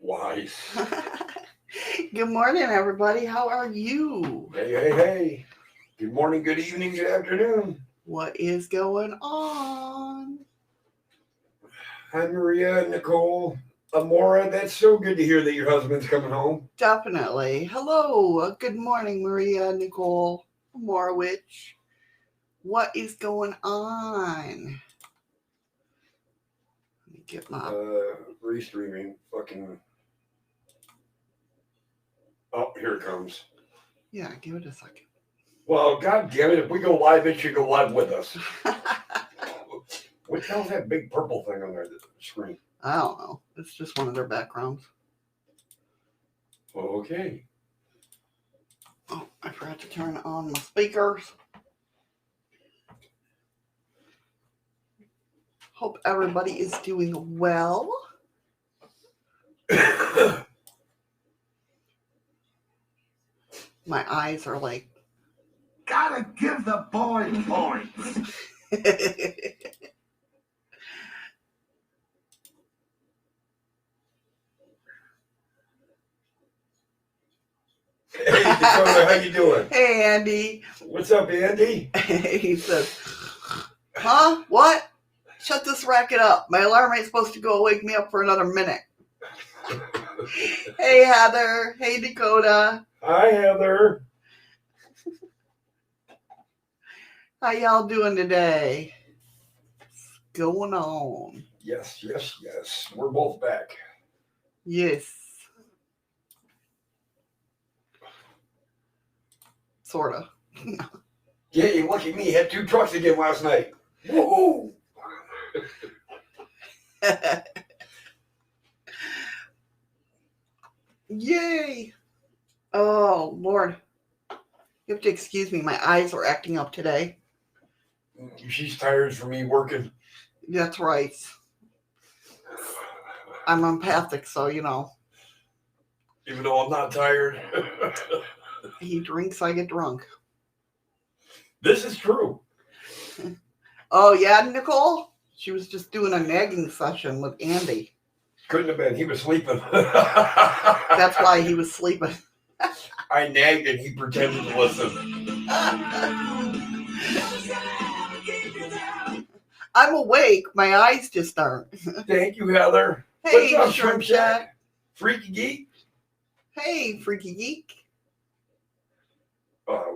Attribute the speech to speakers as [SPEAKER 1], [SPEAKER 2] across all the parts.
[SPEAKER 1] Wise.
[SPEAKER 2] Good morning, everybody. How are you?
[SPEAKER 1] Hey. Good morning, good evening, good afternoon.
[SPEAKER 2] What is going on?
[SPEAKER 1] Hi, Maria, Nicole, Amora. That's so good to hear that your husband's coming home.
[SPEAKER 2] Definitely. Hello. Good morning, Maria, Nicole, Morwich. What is going on? Let me get my...
[SPEAKER 1] Restreaming. Fucking... Oh, here it comes.
[SPEAKER 2] Yeah, give it a second.
[SPEAKER 1] Well, god damn it. If we go live, it should go live with us. What the hell's that big purple thing on the screen?
[SPEAKER 2] I don't know. It's just one of their backgrounds.
[SPEAKER 1] Okay.
[SPEAKER 2] Oh, I forgot to turn on my speakers. Hope everybody is doing well. My eyes are like...
[SPEAKER 3] Gotta give the boy points.
[SPEAKER 1] Hey, Dakota, how you doing?
[SPEAKER 2] Hey, Andy.
[SPEAKER 1] What's up, Andy?
[SPEAKER 2] He says, huh? What? Shut this racket up. My alarm ain't supposed to go wake me up for another minute. Hey, Heather. Hey, Dakota.
[SPEAKER 1] Hi, Heather.
[SPEAKER 2] How y'all doing today? What's going on?
[SPEAKER 1] Yes. We're both back.
[SPEAKER 2] Yes. Sorta.
[SPEAKER 1] Yay, look at me. Had 2 trucks again last night. Woohoo!
[SPEAKER 2] Yay. Oh, Lord. You have to excuse me. My eyes are acting up today.
[SPEAKER 1] She's tired from me working.
[SPEAKER 2] That's right. I'm empathic, so you know.
[SPEAKER 1] Even though I'm not tired.
[SPEAKER 2] He drinks, I get drunk.
[SPEAKER 1] This is true.
[SPEAKER 2] Oh, yeah, Nicole? She was just doing a nagging session with Andy.
[SPEAKER 1] Couldn't have been. He was sleeping.
[SPEAKER 2] That's why he was sleeping.
[SPEAKER 1] I nagged and he pretended to listen.
[SPEAKER 2] I'm awake. My eyes just aren't.
[SPEAKER 1] Thank you, Heather.
[SPEAKER 2] Hey,
[SPEAKER 1] what's up,
[SPEAKER 2] Shrimp
[SPEAKER 1] Shack?
[SPEAKER 2] Shack?
[SPEAKER 1] Freaky Geek?
[SPEAKER 2] Hey, Freaky Geek.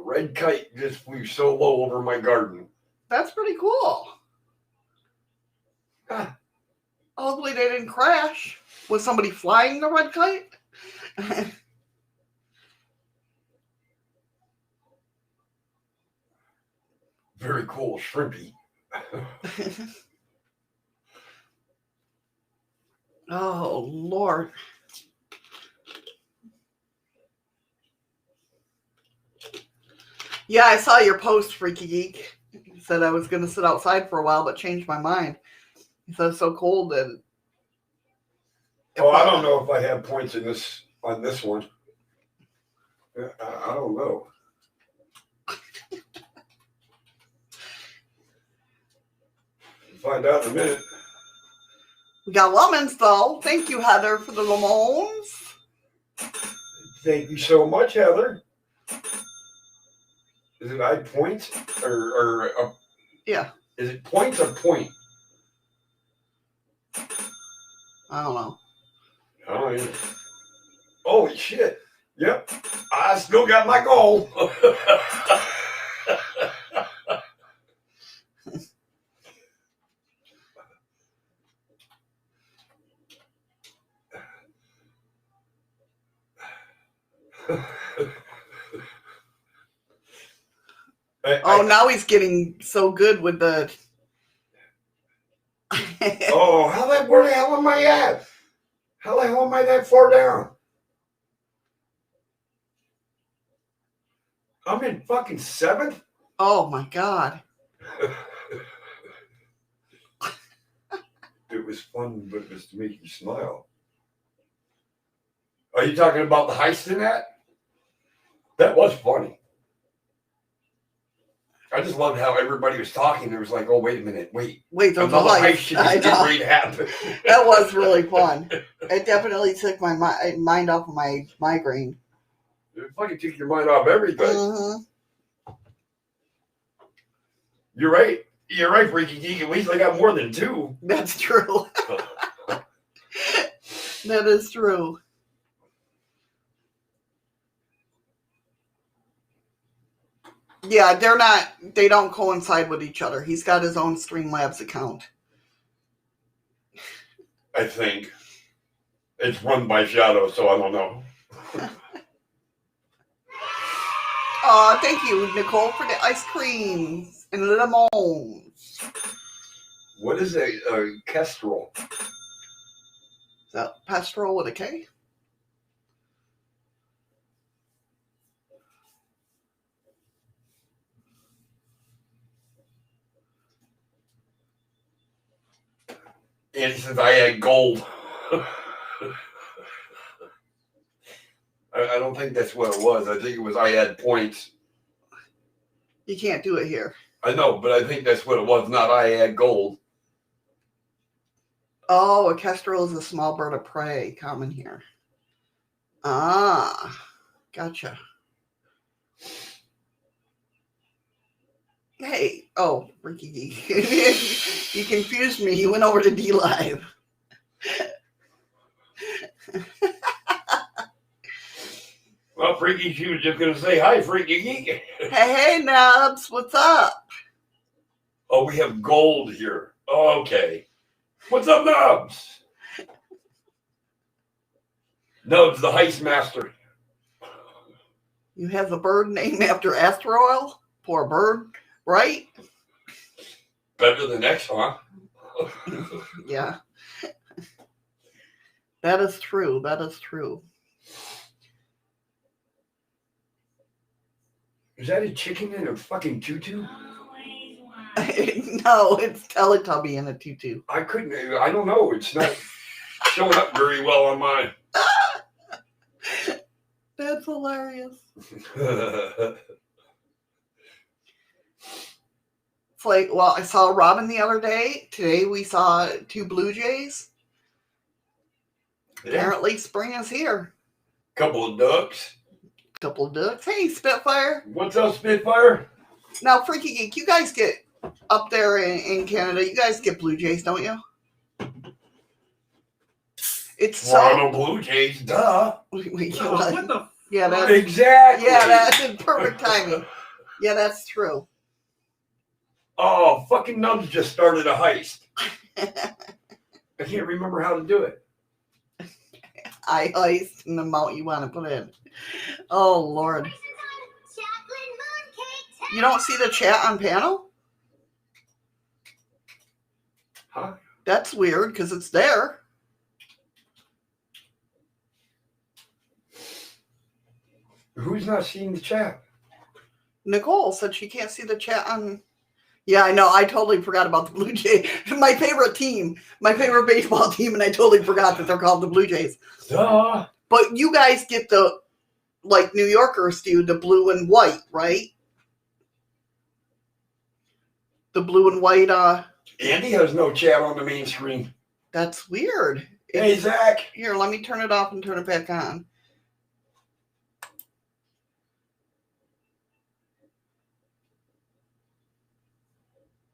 [SPEAKER 1] Red kite just flew so low over my garden.
[SPEAKER 2] That's pretty cool. Hopefully they didn't crash. Was somebody flying the red kite?
[SPEAKER 1] Very cool, shrimpy.
[SPEAKER 2] Oh, Lord. Yeah, I saw your post, Freaky Geek. You said I was going to sit outside for a while, but changed my mind. He said it's so cold that...
[SPEAKER 1] Oh, I don't know if I have points in this on this one. I don't know. Find out in a minute.
[SPEAKER 2] We got lemons, though. Thank you, Heather, for the lemons.
[SPEAKER 1] Thank you so much, Heather. Is it I points or
[SPEAKER 2] yeah?
[SPEAKER 1] Is it points or point?
[SPEAKER 2] I don't know.
[SPEAKER 1] Oh yeah. Holy shit! Yep, I still got my goal.
[SPEAKER 2] Now he's getting so good with the...
[SPEAKER 1] Oh, where the hell am I at? How the hell am I that far down? I'm in fucking 7th?
[SPEAKER 2] Oh my God.
[SPEAKER 1] It was fun, but it was to make you smile. Are you talking about the heist in that? That was funny. I just loved how everybody was talking. It was like, oh, wait a minute, wait.
[SPEAKER 2] Wait, there's a
[SPEAKER 1] Another heist
[SPEAKER 2] heist.
[SPEAKER 1] should
[SPEAKER 2] I
[SPEAKER 1] just get
[SPEAKER 2] know.
[SPEAKER 1] ready to happen.
[SPEAKER 2] That was really fun. It definitely took my mind off of my migraine.
[SPEAKER 1] It fucking took your mind off everything.
[SPEAKER 2] Mm-hmm.
[SPEAKER 1] You're right. You're right, Freaky Geek. At least I got more than 2.
[SPEAKER 2] That's true. That is true. Yeah, they don't coincide with each other. He's got his own Streamlabs account.
[SPEAKER 1] I think. It's run by Shadow, so I don't know.
[SPEAKER 2] Aw, thank you, Nicole, for the ice creams and lemons.
[SPEAKER 1] What is a kestrel?
[SPEAKER 2] Is that pastoral with a K?
[SPEAKER 1] And since I had gold. I don't think that's what it was. I think it was I had points.
[SPEAKER 2] You can't do it here.
[SPEAKER 1] I know, but I think that's what it was, not I had gold.
[SPEAKER 2] Oh, a kestrel is a small bird of prey, common here. Ah, gotcha. Hey, oh, Ricky Geek. You confused me. You went over to D Live.
[SPEAKER 1] Well, Freaky, she was just going to say, hi, Freaky Geek.
[SPEAKER 2] Hey, Nubs, what's up?
[SPEAKER 1] Oh, we have gold here. Oh, okay. What's up, Nubs? Nubs, the heist master.
[SPEAKER 2] You have the bird named after Asteroid? Poor bird, right?
[SPEAKER 1] Better than X, huh?
[SPEAKER 2] Yeah. That is true. That is true.
[SPEAKER 1] Is that a chicken in a fucking tutu?
[SPEAKER 2] No, it's Teletubby in a tutu.
[SPEAKER 1] I don't know. It's not showing up very well on mine.
[SPEAKER 2] That's hilarious. It's like, well, I saw a robin the other day. Today we saw 2 blue jays.
[SPEAKER 1] Yeah.
[SPEAKER 2] Apparently spring is here.
[SPEAKER 1] Couple of ducks.
[SPEAKER 2] Couple of ducks. Hey, Spitfire.
[SPEAKER 1] What's up, Spitfire?
[SPEAKER 2] Now, Freaky Geek, you guys get up there in Canada, you guys get blue jays, don't you? It's
[SPEAKER 1] Toronto Blue Jays, duh.
[SPEAKER 3] What the
[SPEAKER 2] yeah, that's
[SPEAKER 1] Exactly.
[SPEAKER 2] yeah, that's perfect timing. Yeah, that's true.
[SPEAKER 1] Oh, fucking Nubs just started a heist. I can't remember how to do it.
[SPEAKER 2] I heist and the amount you want to put in. Oh, Lord. You don't see the chat on panel?
[SPEAKER 1] Huh?
[SPEAKER 2] That's weird because it's there.
[SPEAKER 1] Who's not seeing the chat?
[SPEAKER 2] Nicole said she can't see the chat on. Yeah, I know. I totally forgot about the Blue Jays. My favorite team, my favorite baseball team, and I totally forgot that they're called the Blue Jays.
[SPEAKER 1] Duh.
[SPEAKER 2] But you guys get the, like New Yorkers do, the blue and white, right? The blue and white.
[SPEAKER 1] Andy has no chat on the main screen.
[SPEAKER 2] That's weird.
[SPEAKER 1] Hey, Zach.
[SPEAKER 2] Here, let me turn it off and turn it back on.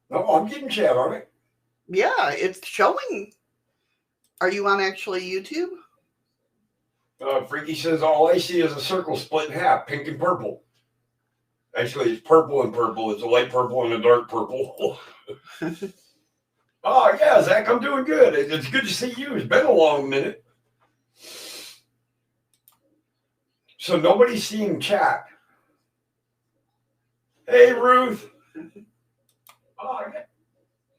[SPEAKER 1] No, I'm getting chat on it.
[SPEAKER 2] Yeah, it's showing. Are you on actually YouTube?
[SPEAKER 1] Freaky says all I see is a circle split in half, pink and purple. Actually, it's purple and purple. It's a light purple and a dark purple. Oh, yeah, Zach, I'm doing good. It's good to see you. It's been a long minute. So nobody's seeing chat. Hey, Ruth. Oh, yeah.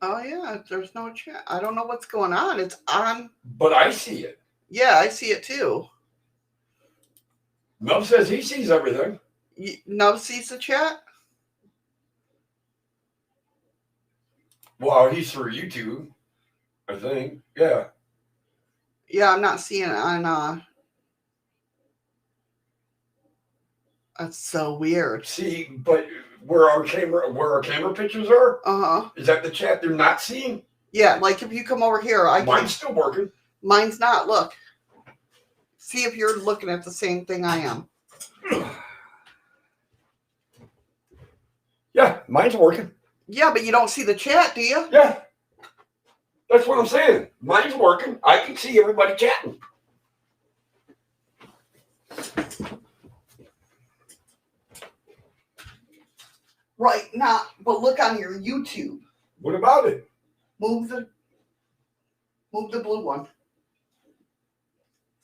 [SPEAKER 2] Oh, yeah, there's no chat. I don't know what's going on. It's on.
[SPEAKER 1] But I see it.
[SPEAKER 2] Yeah, I see it too.
[SPEAKER 1] Nub says he sees everything.
[SPEAKER 2] Nub sees the chat?
[SPEAKER 1] Well, he's through YouTube, I think. Yeah.
[SPEAKER 2] Yeah, I'm not seeing it on. That's so weird.
[SPEAKER 1] See, but where our camera pictures are?
[SPEAKER 2] Uh-huh.
[SPEAKER 1] Is that the chat they're not seeing?
[SPEAKER 2] Yeah, like if you come over here,
[SPEAKER 1] Mine's still working.
[SPEAKER 2] Mine's not. Look. See if you're looking at the same thing I am.
[SPEAKER 1] Yeah, mine's working.
[SPEAKER 2] Yeah, but you don't see the chat, do you?
[SPEAKER 1] Yeah. That's what I'm saying. Mine's working. I can see everybody chatting.
[SPEAKER 2] Right, now, but look on your YouTube.
[SPEAKER 1] What about it?
[SPEAKER 2] Move the blue one.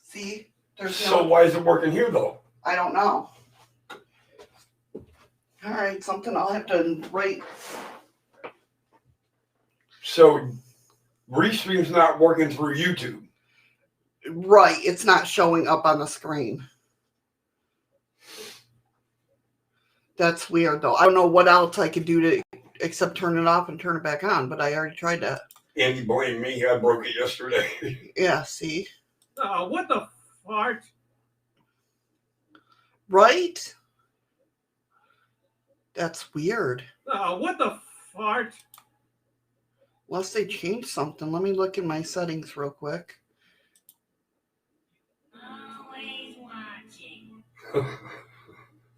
[SPEAKER 2] See? There's
[SPEAKER 1] So why is it working here though?
[SPEAKER 2] I don't know. All right, something I'll have to write.
[SPEAKER 1] So Restream's not working through YouTube.
[SPEAKER 2] Right, it's not showing up on the screen. That's weird though. I don't know what else I could do to except turn it off and turn it back on, but I already tried that.
[SPEAKER 1] Andy blamed me. I broke it yesterday.
[SPEAKER 2] Yeah, see?
[SPEAKER 4] Oh, what the fart?
[SPEAKER 2] Right? That's weird.
[SPEAKER 4] Oh, what the fart?
[SPEAKER 2] Unless they changed something. Let me look in my settings real quick.
[SPEAKER 5] Always watching.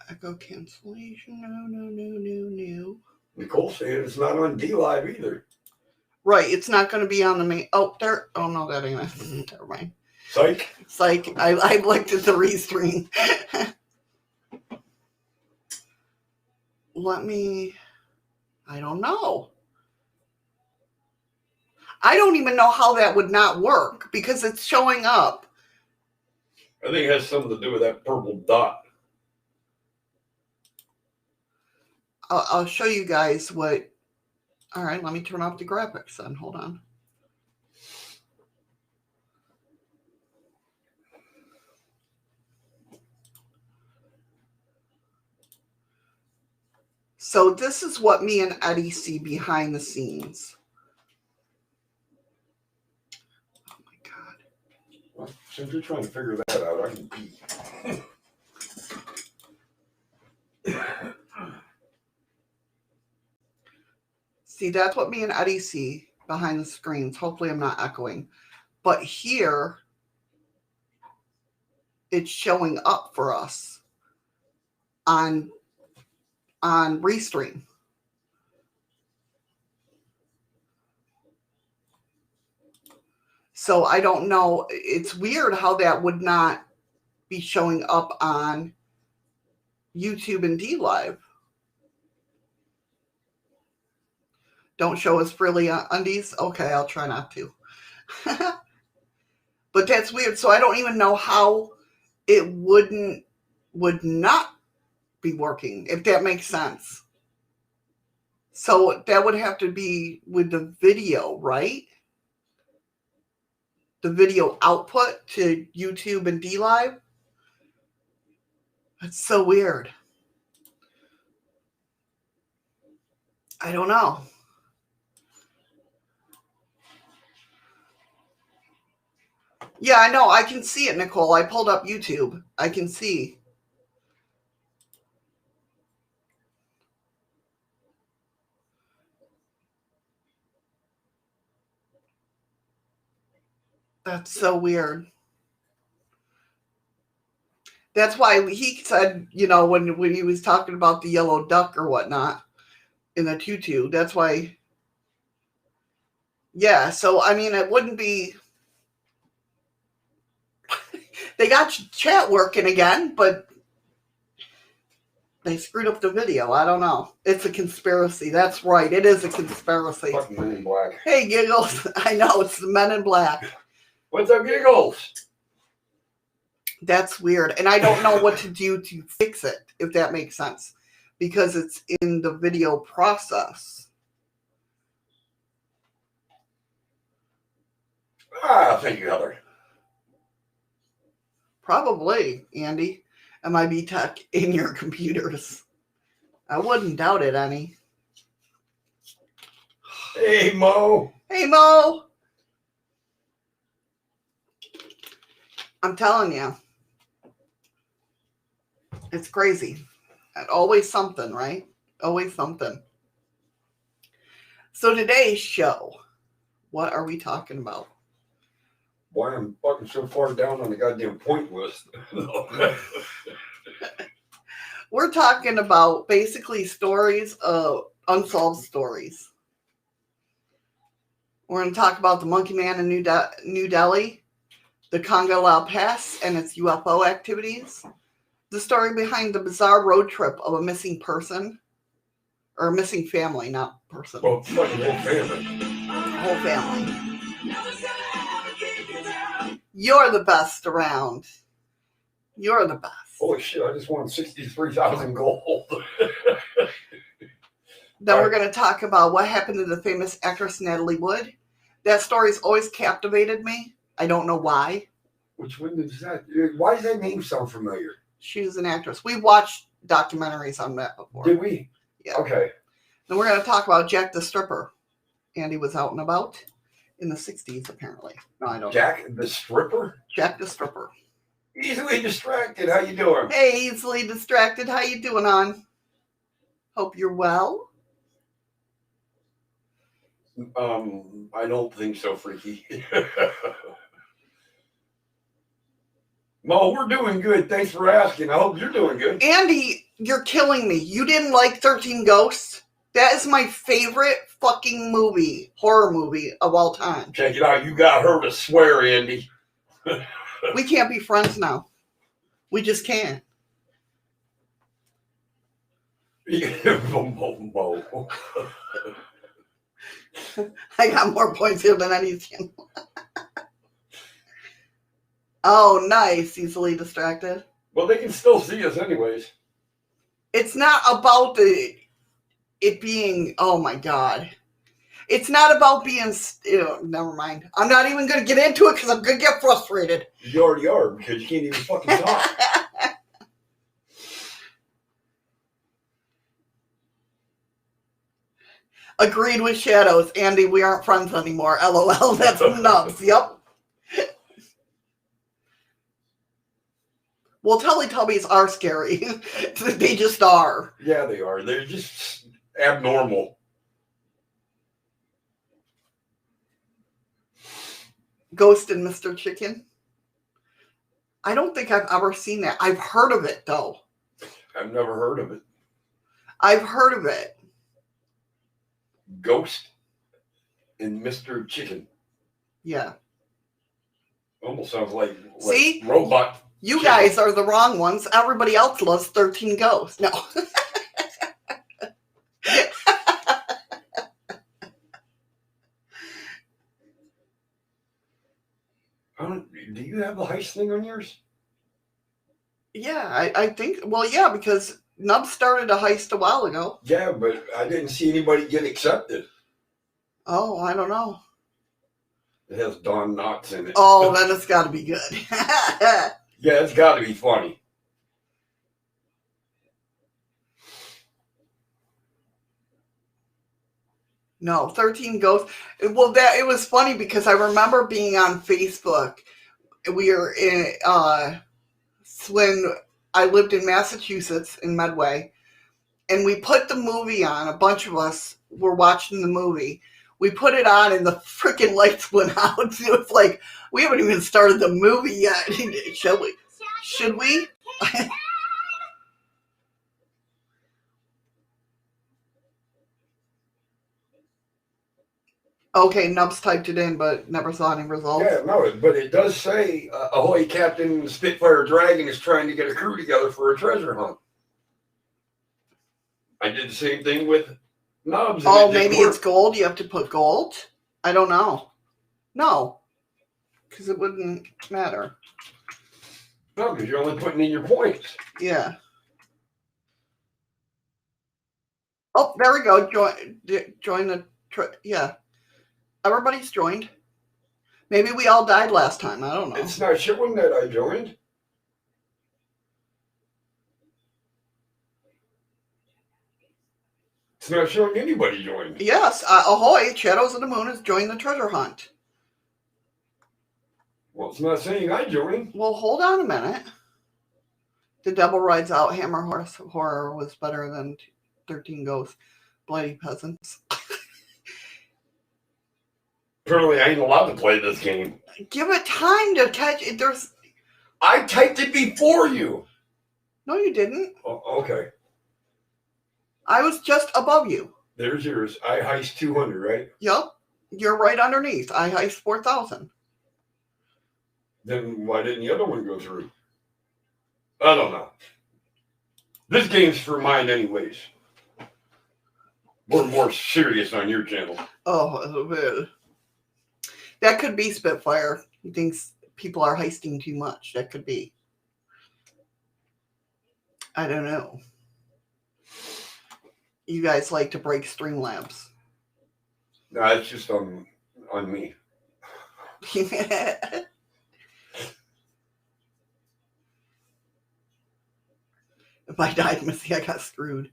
[SPEAKER 2] Echo cancellation. No.
[SPEAKER 1] Nicole saying it's not on D Live either.
[SPEAKER 2] Right, it's not going to be on the main. Oh, there. Oh, no, that ain't it. Never mind.
[SPEAKER 1] Psych.
[SPEAKER 2] It's like I looked at the restream. I don't know. I don't even know how that would not work because it's showing up.
[SPEAKER 1] I think it has something to do with that purple dot.
[SPEAKER 2] I'll show you guys what. All right, let me turn off the graphics then. Hold on. So this is what me and Eddie see behind the scenes. Oh my God.
[SPEAKER 1] Well, since you're trying to figure that out, I can pee.
[SPEAKER 2] See, that's what me and Eddie see behind the screens. Hopefully I'm not echoing. But here, it's showing up for us on Restream. So I don't know. It's weird how that would not be showing up on YouTube and D Live. Don't show us frilly undies? Okay, I'll try not to. But that's weird. So I don't even know how it would not be working, if that makes sense. So that would have to be with the video, right? The video output to YouTube and D Live. That's so weird. I don't know. Yeah, I know. I can see it, Nicole. I pulled up YouTube. I can see. That's so weird. That's why he said, you know, when he was talking about the yellow duck or whatnot in the tutu, that's why. Yeah, so, I mean, it wouldn't be. They got chat working again, but they screwed up the video. I don't know. It's a conspiracy. That's right. It is a conspiracy.
[SPEAKER 1] Fucking Men in Black.
[SPEAKER 2] Hey, Giggles. I know. It's the Men in Black.
[SPEAKER 1] What's up, Giggles?
[SPEAKER 2] That's weird. And I don't know what to do to fix it, if that makes sense, because it's in the video process.
[SPEAKER 1] Thank you, Heather.
[SPEAKER 2] Probably, Andy. MIB Tech in your computers. I wouldn't doubt it any.
[SPEAKER 1] Hey, Mo.
[SPEAKER 2] Hey, Mo. I'm telling you. It's crazy. And always something, right? Always something. So today's show, what are we talking about?
[SPEAKER 1] Why I'm fucking so far down on the goddamn point list.
[SPEAKER 2] We're talking about basically stories of unsolved stories. We're going to talk about the Monkey Man in New Delhi, the Kongka La Pass and its UFO activities, the story behind the bizarre road trip of a missing person, or a missing family, not person.
[SPEAKER 1] Well, fucking whole family.
[SPEAKER 2] Whole family. You're the best around. You're the best.
[SPEAKER 1] Holy shit, I just won 63,000 gold.
[SPEAKER 2] Then we're going to talk about what happened to the famous actress Natalie Wood. That story's always captivated me. I don't know why.
[SPEAKER 1] Which one is that? Why does that name sound familiar?
[SPEAKER 2] She's an actress. We watched documentaries on that before.
[SPEAKER 1] Did we?
[SPEAKER 2] Yeah.
[SPEAKER 1] Okay.
[SPEAKER 2] Then we're going to talk about Jack the Stripper. Andy was out and about in the 60s, apparently. No, I don't
[SPEAKER 1] Jack the Stripper?
[SPEAKER 2] Jack the Stripper.
[SPEAKER 1] Easily distracted. How you doing?
[SPEAKER 2] Hey, easily distracted. How you doing, on? Hope you're well.
[SPEAKER 1] I don't think so, Freaky. Mo, we're doing good. Thanks for asking. I hope you're doing good.
[SPEAKER 2] Andy, you're killing me. You didn't like 13 Ghosts? That is my favorite fucking movie, horror movie of all time.
[SPEAKER 1] Check it out. You got her to swear, Andy.
[SPEAKER 2] We can't be friends now. We just can't.
[SPEAKER 1] Mo.
[SPEAKER 2] I got more points here than anything. Oh, nice. Easily distracted.
[SPEAKER 1] Well, they can still see us anyways.
[SPEAKER 2] It's not about it being, oh my God. It's not about being, never mind. I'm not even going to get into it because I'm going to get frustrated.
[SPEAKER 1] You already are because you can't even fucking talk.
[SPEAKER 2] Agreed with Shadows. Andy, we aren't friends anymore. LOL. That's nuts. Yep. Well, Teletubbies are scary. They just are.
[SPEAKER 1] Yeah, they are. They're just abnormal.
[SPEAKER 2] Ghost and Mr. Chicken. I don't think I've ever seen that. I've heard of it, though.
[SPEAKER 1] I've never heard of it.
[SPEAKER 2] I've heard of it.
[SPEAKER 1] Ghost and Mr. Chicken.
[SPEAKER 2] Yeah.
[SPEAKER 1] Almost sounds like
[SPEAKER 2] See?
[SPEAKER 1] robot.
[SPEAKER 2] You
[SPEAKER 1] chicken.
[SPEAKER 2] guys are the wrong ones. Everybody else loves 13 Ghosts. No.
[SPEAKER 1] Do you have the heist thing on yours?
[SPEAKER 2] Yeah, I think, well, yeah, because Nub started a heist a while ago.
[SPEAKER 1] Yeah, but I didn't see anybody get accepted.
[SPEAKER 2] Oh, I don't know.
[SPEAKER 1] It has Don Knotts in it.
[SPEAKER 2] Oh, then it's got to be good.
[SPEAKER 1] Yeah, it's got to be funny.
[SPEAKER 2] No, 13 Ghosts. Well, it was funny because I remember being on Facebook. We were in when I lived in Massachusetts in Medway, and we put the movie on. A bunch of us were watching the movie. We put it on, and the freaking lights went out. It was like we haven't even started the movie yet. Shall we? Should we? Okay, Nubs typed it in, but never saw any results.
[SPEAKER 1] Yeah, no, but it does say, ahoy, Captain Spitfire Dragon is trying to get a crew together for a treasure hunt. I did the same thing with Nubs.
[SPEAKER 2] Oh, maybe it's gold. You have to put gold? I don't know. No, because it wouldn't matter.
[SPEAKER 1] No, because you're only putting in your points.
[SPEAKER 2] Yeah. Oh, there we go. Join the... yeah. Everybody's joined. Maybe we all died last time. I don't know.
[SPEAKER 1] It's not showing that I joined. It's not showing anybody joined.
[SPEAKER 2] Yes. Ahoy, Shadows of the Moon has joined the treasure hunt.
[SPEAKER 1] Well, it's not saying I joined.
[SPEAKER 2] Well, hold on a minute. The Devil Rides Out Hammer Horse Horror was better than 13 ghosts. Bloody peasants.
[SPEAKER 1] Apparently, I ain't allowed to play this game.
[SPEAKER 2] Give it time to catch it.
[SPEAKER 1] I typed it before you.
[SPEAKER 2] No, you didn't.
[SPEAKER 1] Oh, okay.
[SPEAKER 2] I was just above you.
[SPEAKER 1] There's yours. I heist 200, right?
[SPEAKER 2] Yep. You're right underneath. I heist 4,000.
[SPEAKER 1] Then why didn't the other one go through? I don't know. This game's for mine anyways. We're more serious on your channel.
[SPEAKER 2] Oh, that could be Spitfire. He thinks people are heisting too much. That could be. I don't know. You guys like to break Streamlabs.
[SPEAKER 1] No, it's just on me.
[SPEAKER 2] If I died, Missy, I got screwed.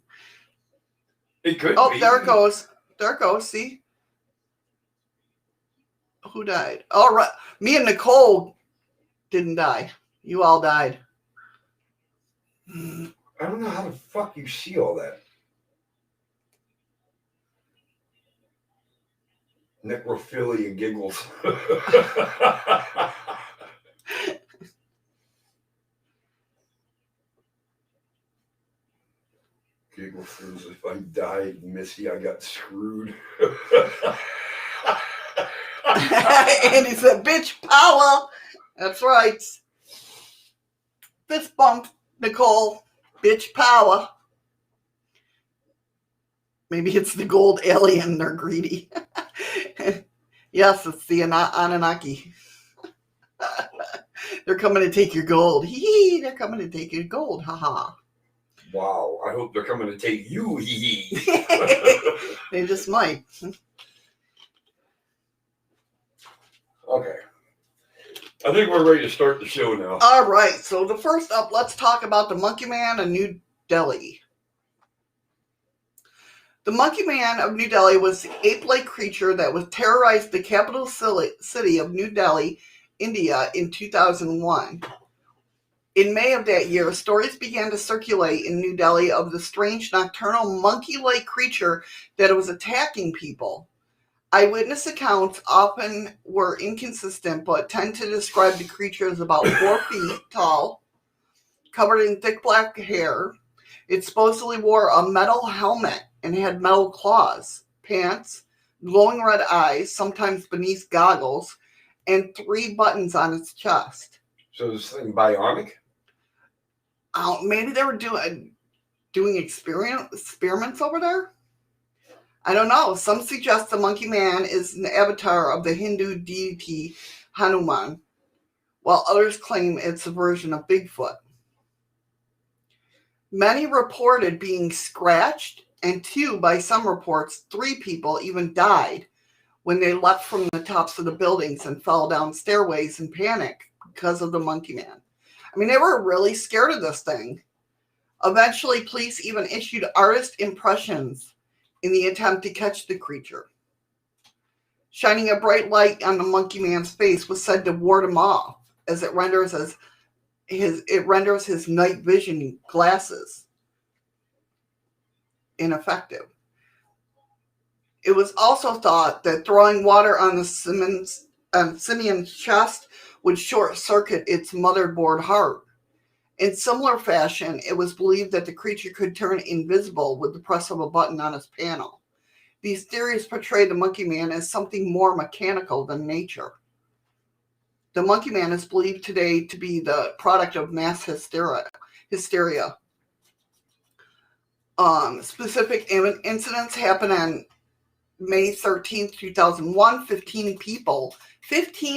[SPEAKER 1] It could
[SPEAKER 2] Oh,
[SPEAKER 1] be.
[SPEAKER 2] there it goes. There it goes. See? Who died? All right. Me and Nicole didn't die. You all died.
[SPEAKER 1] I don't know how the fuck you see all that. Necrophilia giggles. Giggle says, if I died, Missy, I got screwed.
[SPEAKER 2] And he said, bitch power. That's right. Fist bump, Nicole. Bitch power. Maybe it's the gold alien. They're greedy. Yes, it's the Anunnaki. They're coming to take your gold. Hee, they're coming to take your gold. Haha.
[SPEAKER 1] Wow, I hope they're coming to take you.
[SPEAKER 2] They just might.
[SPEAKER 1] Okay. I think we're ready to start the show now.
[SPEAKER 2] All right, so the first up, let's talk about the Monkey Man of New Delhi. The Monkey Man of New Delhi was the ape-like creature that was terrorized the capital city of New Delhi, India, in 2001. In May of that year, stories began to circulate in New Delhi of the strange nocturnal monkey-like creature that was attacking people. Eyewitness accounts often were inconsistent, but tend to describe the creature as about 4 feet tall, covered in thick black hair. It supposedly wore a metal helmet and had metal claws, pants, glowing red eyes, sometimes beneath goggles, and 3 buttons on its chest.
[SPEAKER 1] So this thing bionic?
[SPEAKER 2] Maybe they were doing experiments over there? I don't know. Some suggest the Monkey Man is an avatar of the Hindu deity Hanuman, while others claim it's a version of Bigfoot. Many reported being scratched, and 2, by some reports, 3 people even died when they leapt from the tops of the buildings and fell down stairways in panic because of the Monkey Man. I mean, they were really scared of this thing. Eventually, police even issued artist impressions in the attempt to catch the creature. Shining a bright light on the Monkey Man's face was said to ward him off, as it renders his night vision glasses ineffective. It was also thought that throwing water on the simian's chest would short-circuit its motherboard heart. In similar fashion, it was believed that the creature could turn invisible with the press of a button on its panel. These theories portray the Monkey Man as something more mechanical than nature. The Monkey Man is believed today to be the product of mass hysteria. Specific incidents happened on May 13th, 2001. 15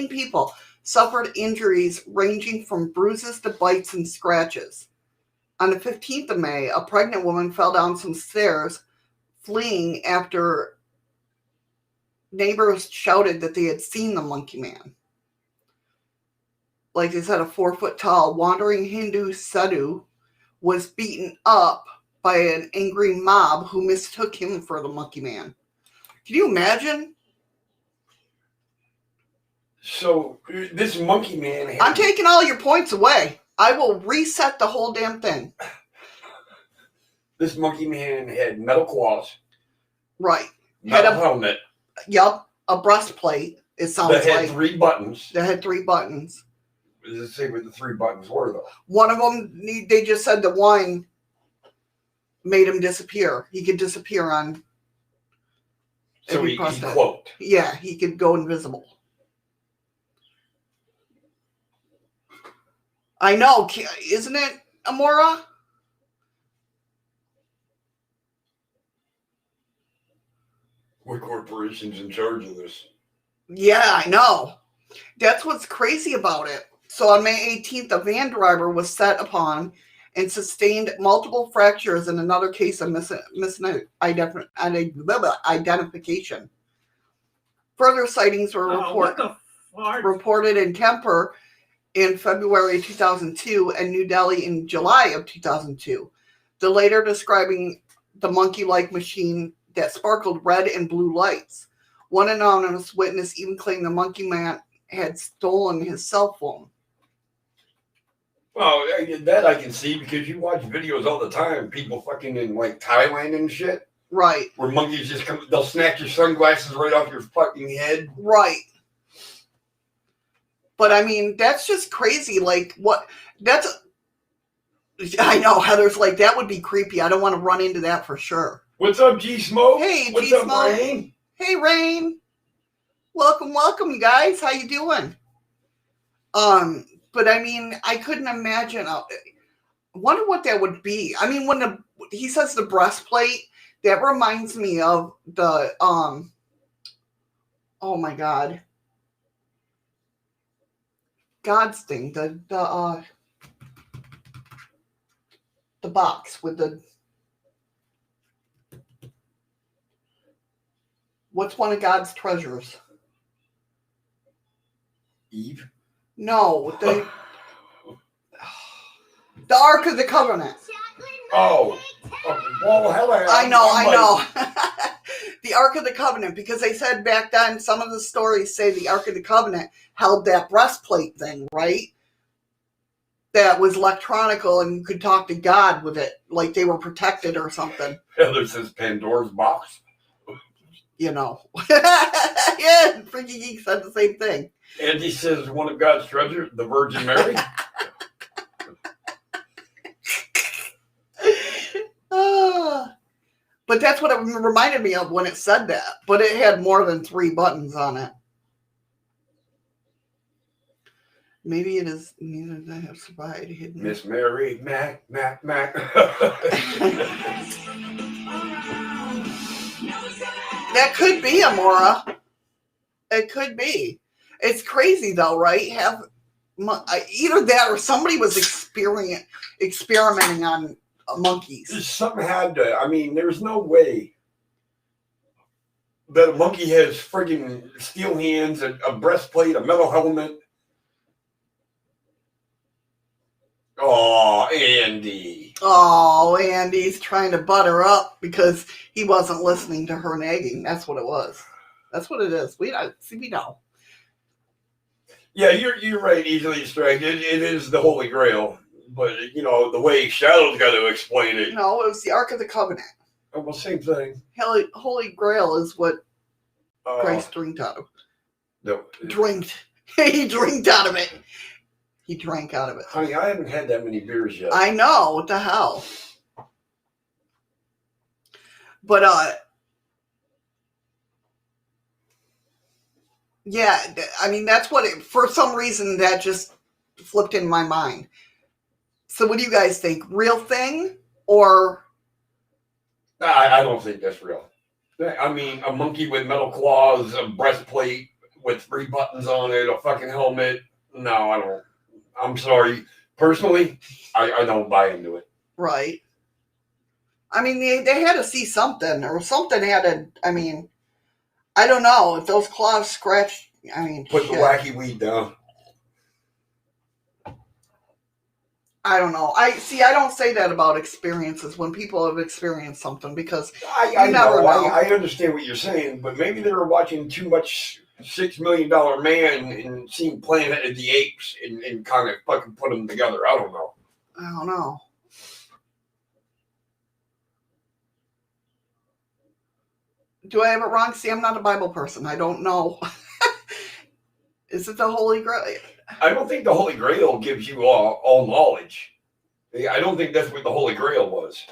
[SPEAKER 2] people suffered injuries ranging from bruises to bites and scratches. On the 15th of May, a pregnant woman fell down some stairs, fleeing after neighbors shouted that they had seen the Monkey Man. Like they said, a 4-foot-tall wandering Hindu sadhu was beaten up by an angry mob who mistook him for the Monkey Man. Can you imagine?
[SPEAKER 1] So this Monkey Man...
[SPEAKER 2] I'm taking all your points away. I will reset the whole damn thing.
[SPEAKER 1] This monkey man had metal claws,
[SPEAKER 2] Right.
[SPEAKER 1] metal
[SPEAKER 2] Had a-
[SPEAKER 1] helmet
[SPEAKER 2] Yup. A breastplate, it sounds
[SPEAKER 1] that had
[SPEAKER 2] like.
[SPEAKER 1] 3 buttons.
[SPEAKER 2] That had 3 buttons.
[SPEAKER 1] What does it say what the 3 buttons were, though?
[SPEAKER 2] One of them, they just said the one made him disappear. He could disappear on.
[SPEAKER 1] So
[SPEAKER 2] if
[SPEAKER 1] he
[SPEAKER 2] pressed it.
[SPEAKER 1] cloaked.
[SPEAKER 2] Yeah, he could go invisible. I know, isn't it, Amora?
[SPEAKER 1] What corporation's in charge of this?
[SPEAKER 2] Yeah, I know. That's what's crazy about it. So on May 18th, a van driver was set upon and sustained multiple fractures in another case of misidentification. Further sightings were
[SPEAKER 4] What the fart?
[SPEAKER 2] reported in Kemper in February 2002 and New Delhi in July of 2002. The later describing the monkey-like machine that sparkled red and blue lights. One anonymous witness even claimed the monkey man had stolen his cell phone.
[SPEAKER 1] Well, that I can see because you watch videos all the time. People fucking in like Thailand and shit.
[SPEAKER 2] Right.
[SPEAKER 1] Where monkeys just come, they'll snatch your sunglasses right off your fucking head.
[SPEAKER 2] Right. But I mean, that's just crazy. Like, what? I know, Heather's like, that would be creepy. I don't want to run into that for sure.
[SPEAKER 1] What's up, G Smoke?
[SPEAKER 2] Hey,
[SPEAKER 1] what's
[SPEAKER 2] G-Smoke.
[SPEAKER 1] up, Rain?
[SPEAKER 2] Hey, Rain. Welcome, you guys. How you doing? But I mean, I couldn't imagine. Wonder what that would be. I mean, when he says the breastplate, that reminds me of the oh my God, God's thing, the box with the, what's one of God's treasures?
[SPEAKER 1] Eve?
[SPEAKER 2] No, the Ark of the Covenant.
[SPEAKER 1] Oh. Well, hell,
[SPEAKER 2] I know. The Ark of the Covenant, because they said back then, some of the stories say the Ark of the Covenant held that breastplate thing, right? That was electronical and you could talk to God with it, like they were protected or something.
[SPEAKER 1] Heather says Pandora's box.
[SPEAKER 2] You know. Yeah, Freaky Geek said the same thing.
[SPEAKER 1] Andy says one of God's treasures, the Virgin Mary.
[SPEAKER 2] But that's what it reminded me of when it said that. But it had more than 3 buttons on it. Maybe it is neither that have survived hidden.
[SPEAKER 1] Miss Mary, Mac.
[SPEAKER 2] That could be, Amora. It could be. It's crazy though, right? Either that or somebody was experimenting on monkeys.
[SPEAKER 1] Something had to. I mean, there's no way that a monkey has friggin' steel hands, a breastplate, a metal helmet. Oh, Andy.
[SPEAKER 2] Oh, Andy's trying to butt her up because he wasn't listening to her nagging. That's what it was. That's what it is. We know.
[SPEAKER 1] Yeah, you're right. Easily distracted. It is the Holy Grail, but you know the way Shadow's got to explain it.
[SPEAKER 2] No, it was the Ark of the Covenant.
[SPEAKER 1] Well, same thing.
[SPEAKER 2] Holy Grail is what Christ drinked out of.
[SPEAKER 1] No,
[SPEAKER 2] Drinked. He drinked out of it. He drank out of it.
[SPEAKER 1] Honey, I haven't had that many beers yet.
[SPEAKER 2] I know. What the hell? But yeah. I mean, that's what it. For some reason, that just flipped in my mind. So, what do you guys think? Real thing or?
[SPEAKER 1] I don't think that's real. I mean, a monkey with metal claws, a breastplate with 3 buttons on it, a fucking helmet. No, I don't. I'm sorry. Personally, I don't buy into it.
[SPEAKER 2] Right. I mean, they had to see something, or something had to. I mean, I don't know if those claws scratched. I mean,
[SPEAKER 1] Put the wacky weed down.
[SPEAKER 2] I don't know. I don't say that about experiences when people have experienced something because
[SPEAKER 1] I
[SPEAKER 2] never know.
[SPEAKER 1] I understand what you're saying, but maybe they were watching too much $6 Million Man and seeing Planet of the Apes and kind of fucking put them together. I don't know.
[SPEAKER 2] I don't know. Do I have it wrong? See, I'm not a Bible person. I don't know. Is it the Holy Grail?
[SPEAKER 1] I don't think the Holy Grail gives you all knowledge. I don't think that's what the Holy Grail was.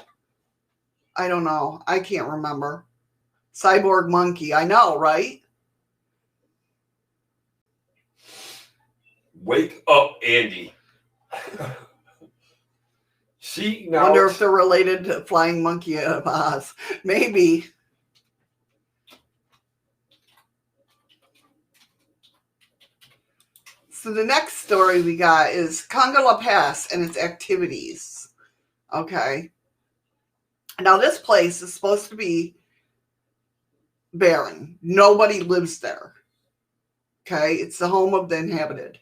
[SPEAKER 2] I don't know. I can't remember. Cyborg monkey. I know, right?
[SPEAKER 1] Wake up, Andy. See, now.
[SPEAKER 2] Wonder if they're related to Flying Monkey out of Oz. Maybe. So the next story we got is Kongka La Pass and its activities. Okay. Now this place is supposed to be barren. Nobody lives there. Okay. It's the home of the inhabited.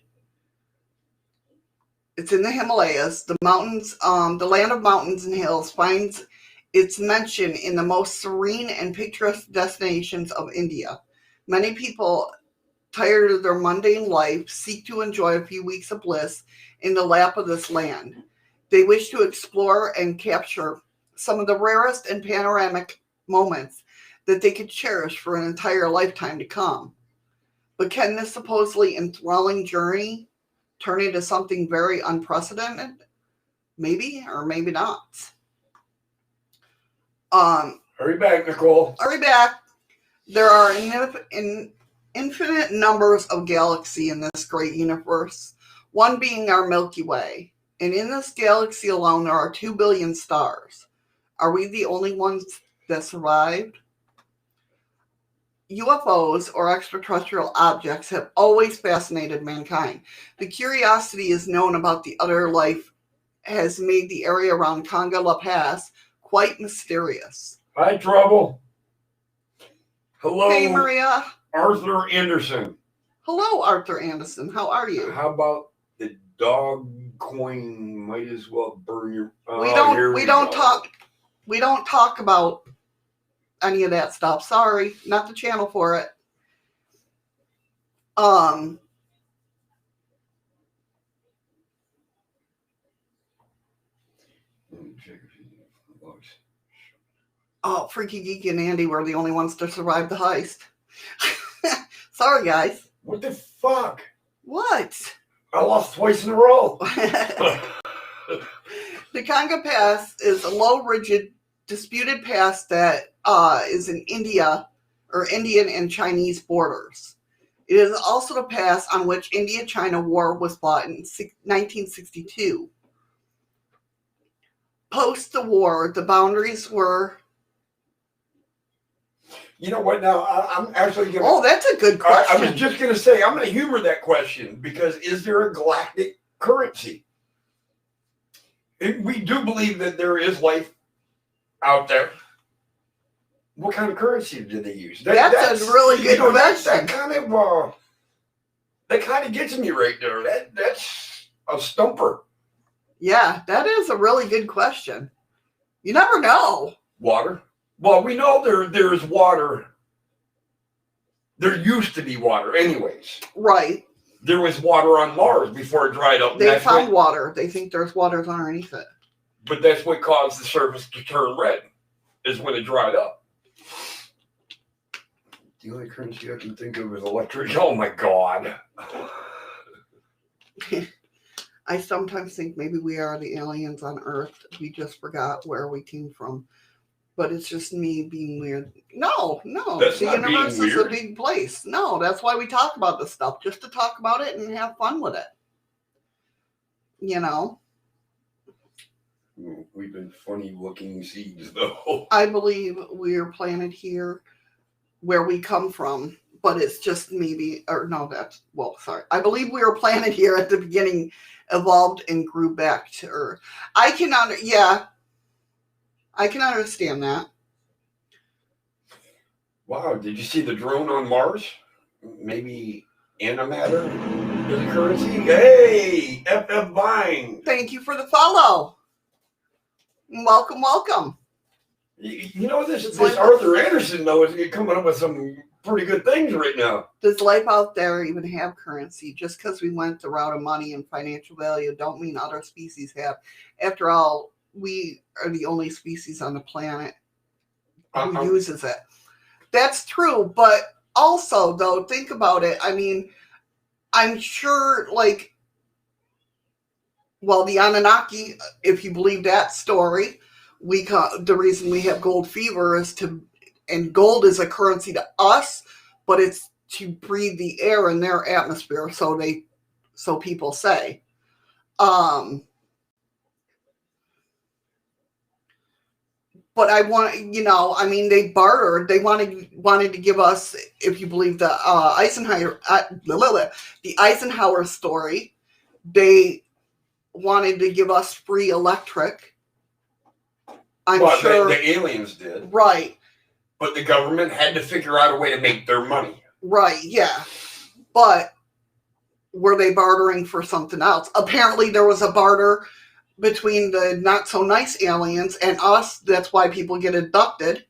[SPEAKER 2] It's in the Himalayas. The mountains, the land of mountains and hills finds its mention in the most serene and picturesque destinations of India. Many people, tired of their mundane life, seek to enjoy a few weeks of bliss in the lap of this land. They wish to explore and capture some of the rarest and panoramic moments that they could cherish for an entire lifetime to come. But can this supposedly enthralling journey turn into something very unprecedented? Maybe or maybe not.
[SPEAKER 1] Hurry back, Nicole.
[SPEAKER 2] Hurry back. There are infinite numbers of galaxies in this great universe, one being our Milky Way. And in this galaxy alone, there are 2 billion stars. Are we the only ones that survived? UFOs, or extraterrestrial objects, have always fascinated mankind. The curiosity is known about the other life has made the area around Kongka La Pass quite mysterious.
[SPEAKER 1] Hi, Trouble. Hello.
[SPEAKER 2] Hey, Maria.
[SPEAKER 1] Arthur Anderson.
[SPEAKER 2] Hello, Arthur Anderson. How are you?
[SPEAKER 1] How about the dog coin might as well burn your...
[SPEAKER 2] We don't talk about any of that stuff. Sorry, not the channel for it. Oh, Freaky Geeky and Andy were the only ones to survive the heist. Sorry, guys.
[SPEAKER 1] What the fuck?
[SPEAKER 2] What?
[SPEAKER 1] I lost twice in a row.
[SPEAKER 2] The Kongka Pass is a low, rigid, disputed pass that is in India or Indian and Chinese borders. It is also the pass on which India-China war was fought in 1962. Post the war, the boundaries were...
[SPEAKER 1] You know what? Now, I'm actually going to...
[SPEAKER 2] Oh, that's a good question.
[SPEAKER 1] I was just going to say, I'm going to humor that question because is there a galactic currency? We do believe that there is life out there. What kind of currency do they use?
[SPEAKER 2] That's a really good question.
[SPEAKER 1] That kind of gets me right there. That's a stumper.
[SPEAKER 2] Yeah, that is a really good question. You never know.
[SPEAKER 1] Water? Well, we know there's water. There used to be water anyways.
[SPEAKER 2] Right.
[SPEAKER 1] There was water on Mars before it dried up.
[SPEAKER 2] They found water. They think there's water underneath it.
[SPEAKER 1] But that's what caused the surface to turn red, is when it dried up. The only currency I can think of is electric. Oh my God.
[SPEAKER 2] I sometimes think maybe we are the aliens on Earth. We just forgot where we came from. But it's just me being weird. No.
[SPEAKER 1] That's
[SPEAKER 2] the
[SPEAKER 1] not
[SPEAKER 2] universe
[SPEAKER 1] being
[SPEAKER 2] is
[SPEAKER 1] weird.
[SPEAKER 2] a big place. No, that's why we talk about this stuff. Just to talk about it and have fun with it. You know?
[SPEAKER 1] We've been funny looking seeds though.
[SPEAKER 2] I believe we're planted here where we come from. But it's just maybe, or no, I believe we were planted here at the beginning, evolved and grew back to Earth. I can understand that.
[SPEAKER 1] Wow, did you see the drone on Mars? Maybe antimatter is a currency? Hey, FF Vine.
[SPEAKER 2] Thank you for the follow. Welcome.
[SPEAKER 1] You know, this Arthur Anderson, though, is coming up with some pretty good things right now.
[SPEAKER 2] Does life out there even have currency? Just because we went the route of money and financial value don't mean other species have. After all, we are the only species on the planet who uses it. That's true, but also, though, think about it. I mean, I'm sure, like, well, the Anunnaki, if you believe that story, the reason we have gold fever is and gold is a currency to us, but it's to breathe the air in their atmosphere, so people say. But I want, I mean, they bartered. They wanted to give us, if you believe the Eisenhower story, they wanted to give us free electric. I'm sure
[SPEAKER 1] the aliens did,
[SPEAKER 2] right?
[SPEAKER 1] But the government had to figure out a way to make their money.
[SPEAKER 2] Right? Yeah, but were they bartering for something else? Apparently, there was a barter between the not so nice aliens and us. That's why people get abducted,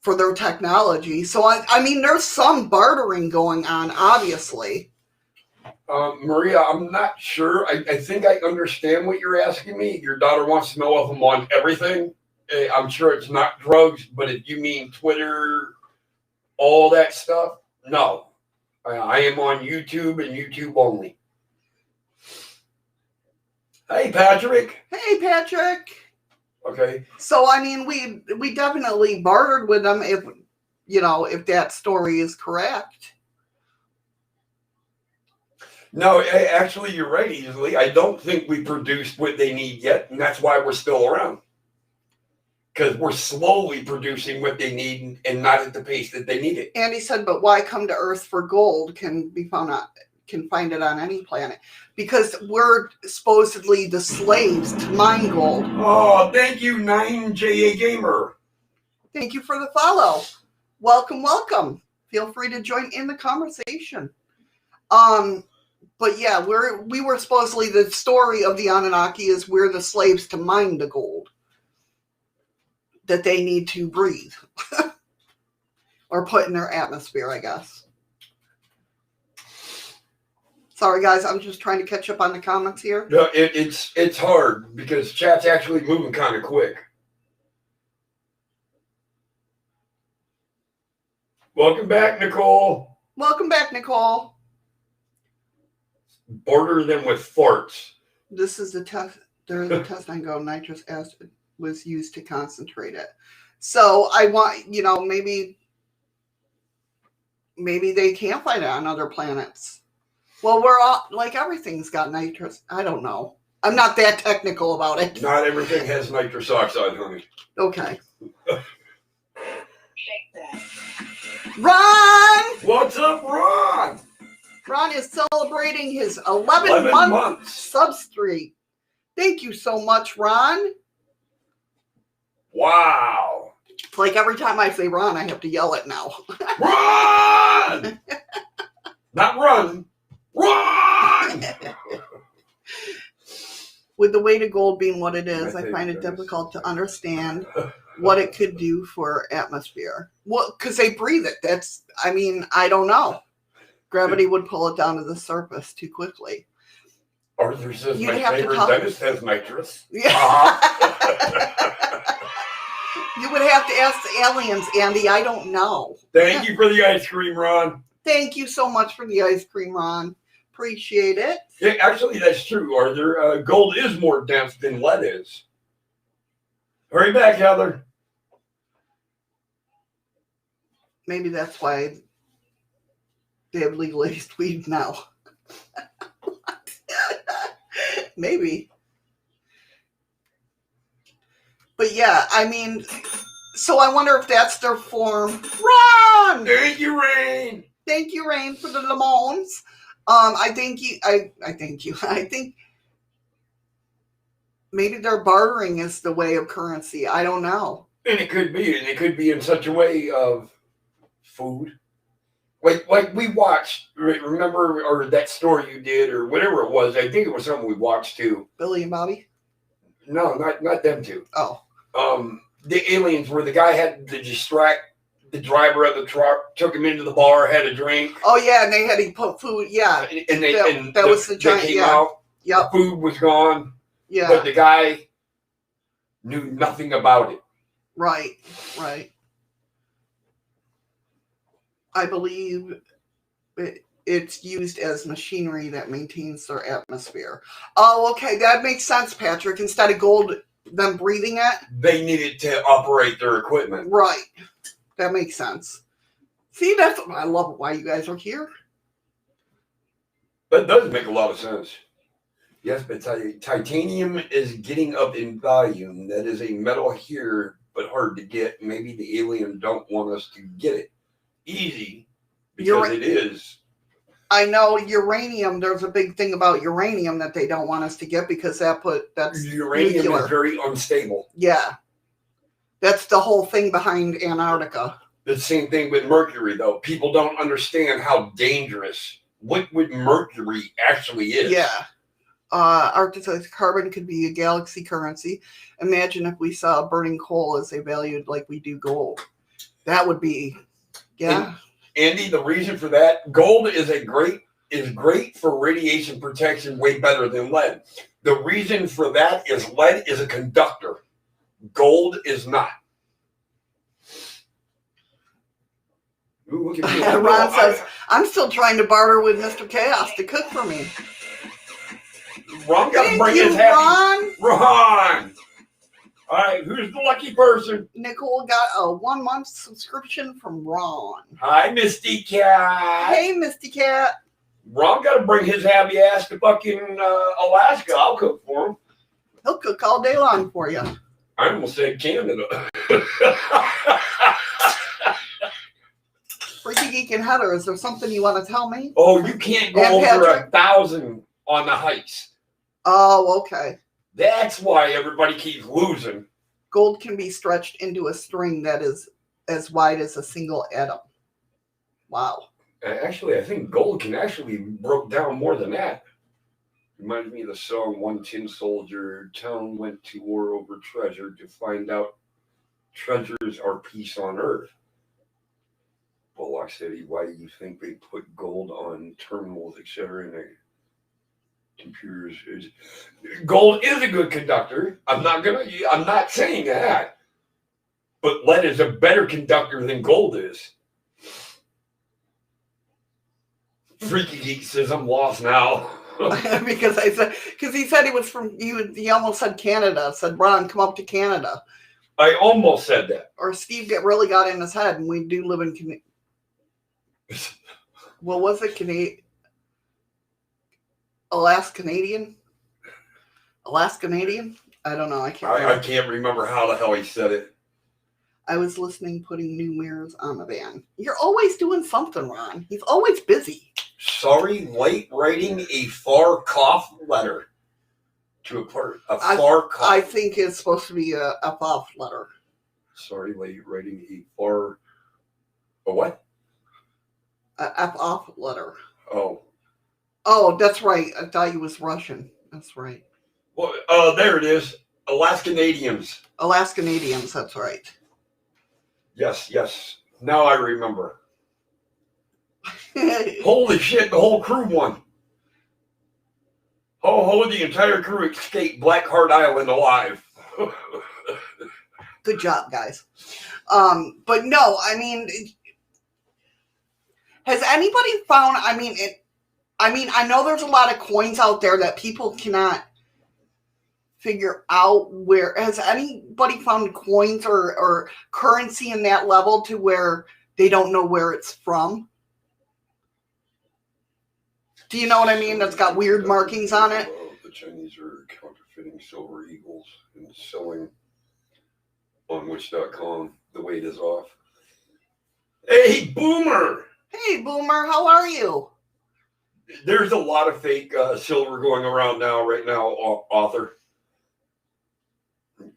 [SPEAKER 2] for their technology. So I mean, there's some bartering going on, obviously.
[SPEAKER 1] Maria, I'm not sure. I think I understand what you're asking me. Your daughter wants to know if I'm on everything. I'm sure it's not drugs, but if you mean Twitter, all that stuff, no. I am on YouTube and YouTube only. Hey, Patrick.
[SPEAKER 2] Hey, Patrick.
[SPEAKER 1] Okay.
[SPEAKER 2] So, I mean, we definitely bartered with them if that story is correct.
[SPEAKER 1] No, actually, you're right, easily. I don't think we produced what they need yet, and that's why we're still around. Because we're slowly producing what they need and not at the pace that they need it.
[SPEAKER 2] And he said, but why come to Earth for gold? Can find it on any planet. Because we're supposedly the slaves to mine gold.
[SPEAKER 1] Oh, thank you, 9JA Gamer.
[SPEAKER 2] Thank you for the follow. Welcome, welcome. Feel free to join in the conversation. But yeah, we were supposedly, the story of the Anunnaki is we're the slaves to mine the gold that they need to breathe or put in their atmosphere, I guess. Sorry, guys, I'm just trying to catch up on the comments here.
[SPEAKER 1] No, it's hard because chat's actually moving kind of quick. Welcome back, Nicole.
[SPEAKER 2] Welcome back, Nicole.
[SPEAKER 1] Border them with farts.
[SPEAKER 2] This is the test. There is a test on go. Nitrous acid was used to concentrate it. So I want, maybe they can't find it on other planets. Well, we're all, like, everything's got nitrous. I don't know. I'm not that technical about it.
[SPEAKER 1] Not everything has nitrous oxide, honey.
[SPEAKER 2] Okay.
[SPEAKER 5] Shake that.
[SPEAKER 2] Ron!
[SPEAKER 1] What's up, Ron?
[SPEAKER 2] Ron is celebrating his 11-month substreak. Thank you so much, Ron.
[SPEAKER 1] Wow.
[SPEAKER 2] It's like every time I say Ron, I have to yell it now.
[SPEAKER 1] Run! Not run. Run!
[SPEAKER 2] With the weight of gold being what it is, I
[SPEAKER 1] think
[SPEAKER 2] find it
[SPEAKER 1] there's-
[SPEAKER 2] difficult to understand what it could do for atmosphere. Well, because they breathe it. I don't know. Gravity would pull it down to the surface too quickly.
[SPEAKER 1] Arthur says
[SPEAKER 2] You'd
[SPEAKER 1] my
[SPEAKER 2] have to
[SPEAKER 1] favorite
[SPEAKER 2] talk-
[SPEAKER 1] dentist has nitrous.
[SPEAKER 2] Yeah.
[SPEAKER 1] Uh-huh.
[SPEAKER 2] You would have to ask the aliens, Andy. I don't know.
[SPEAKER 1] Thank you for the ice cream, Ron.
[SPEAKER 2] Thank you so much for the ice cream, Ron. Appreciate it.
[SPEAKER 1] Yeah, actually, that's true, Arthur. Gold is more dense than lead is. Hurry back, Heather.
[SPEAKER 2] Maybe that's why they have legalized weed now. Maybe. But yeah, I mean, so I wonder if that's their form. Ron!
[SPEAKER 1] Thank you, Rain.
[SPEAKER 2] Thank you, Rain, for the lemons. I think maybe their bartering is the way of currency. I don't know.
[SPEAKER 1] And it could be in such a way of food. Like we watched, remember, or that story you did, or whatever it was. I think it was something we watched too.
[SPEAKER 2] Billy and Bobby?
[SPEAKER 1] No, not them two.
[SPEAKER 2] Oh.
[SPEAKER 1] The aliens, where the guy had to distract the driver of the truck, took him into the bar, had a drink.
[SPEAKER 2] Oh yeah, and they had to put food. Yeah,
[SPEAKER 1] And
[SPEAKER 2] that was the giant.
[SPEAKER 1] They came
[SPEAKER 2] Yeah.
[SPEAKER 1] out.
[SPEAKER 2] Yep.
[SPEAKER 1] The food was gone.
[SPEAKER 2] Yeah.
[SPEAKER 1] But the guy knew nothing about it.
[SPEAKER 2] Right. I believe it's used as machinery that maintains their atmosphere. Oh, okay. That makes sense, Patrick. Instead of gold, them breathing it.
[SPEAKER 1] They needed to operate their equipment.
[SPEAKER 2] Right. That makes sense. See, I love why you guys are here.
[SPEAKER 1] That does make a lot of sense. Yes, but titanium is getting up in volume. That is a metal here, but hard to get. Maybe the alien don't want us to get it easy because it is.
[SPEAKER 2] I know uranium. There's a big thing about uranium that they don't want us to get because that's
[SPEAKER 1] uranium
[SPEAKER 2] nuclear.
[SPEAKER 1] is very unstable.
[SPEAKER 2] Yeah, that's the whole thing behind Antarctica.
[SPEAKER 1] The same thing with mercury, though. People don't understand how dangerous liquid mercury actually is.
[SPEAKER 2] Yeah. Arctic carbon could be a galaxy currency. Imagine if we saw burning coal as they valued like we do gold. That would be, yeah.
[SPEAKER 1] And Andy, the reason for that, gold is great for radiation protection, way better than lead. The reason for that is lead is a conductor. Gold is not. Ooh, look at me.
[SPEAKER 2] Ron says, I'm still trying to barter with Mr. Chaos to cook for me.
[SPEAKER 1] Ron got to bring his happy. Ron! All right, who's the lucky person?
[SPEAKER 2] Nicole got a 1-month subscription from Ron.
[SPEAKER 1] Hi, Misty Cat.
[SPEAKER 2] Hey, Misty Cat.
[SPEAKER 1] Ron got to bring his happy ass to fucking Alaska. I'll cook for him.
[SPEAKER 2] He'll cook all day long for you.
[SPEAKER 1] I almost said Canada.
[SPEAKER 2] Freaky Geek and Heather, is there something you want to tell me?
[SPEAKER 1] Oh, you can't go over 1,000 on the heights.
[SPEAKER 2] Oh, okay.
[SPEAKER 1] That's why everybody keeps losing.
[SPEAKER 2] Gold can be stretched into a string that is as wide as a single atom. Wow.
[SPEAKER 1] Actually, I think gold can actually broke down more than that. Reminds me of the song One Tin Soldier. Town went to war over treasure to find out treasures are peace on earth. Bullock City, why do you think they put gold on terminals, etc. in a computers? Gold is a good conductor. I'm not saying that. But lead is a better conductor than gold is. Freaky Geek says I'm lost now.
[SPEAKER 2] because he said he was from he almost said Canada. Said Ron, come up to Canada.
[SPEAKER 1] I almost said that.
[SPEAKER 2] Or Steve really got in his head, and we do live in well, was it Canadian? I don't know. I
[SPEAKER 1] can't remember how the hell he said it.
[SPEAKER 2] I was listening, putting new mirrors on the van. You're always doing something, Ron. He's always busy.
[SPEAKER 1] Sorry, late writing a far cough letter to a far cough.
[SPEAKER 2] I think it's supposed to be a F-off letter.
[SPEAKER 1] Sorry, late writing a far. A what?
[SPEAKER 2] A F-off letter.
[SPEAKER 1] Oh.
[SPEAKER 2] Oh, that's right. I thought he was Russian. That's right.
[SPEAKER 1] Well, there it is. Alaskanadians.
[SPEAKER 2] Alaskanadians, that's right.
[SPEAKER 1] Yes. Now I remember. Holy shit, the whole crew won. The entire crew escaped Blackheart Island alive.
[SPEAKER 2] Good job, guys. But no, I mean, has anybody found, I know there's a lot of coins out there that people cannot figure out where. Has anybody found coins or currency in that level to where they don't know where it's from? Do you know what I mean? That's got weird markings on it.
[SPEAKER 1] The Chinese are counterfeiting silver eagles and selling on Wish.com. The weight is off. Hey, Boomer!
[SPEAKER 2] Hey, Boomer, how are you?
[SPEAKER 1] There's a lot of fake silver going around right now, author.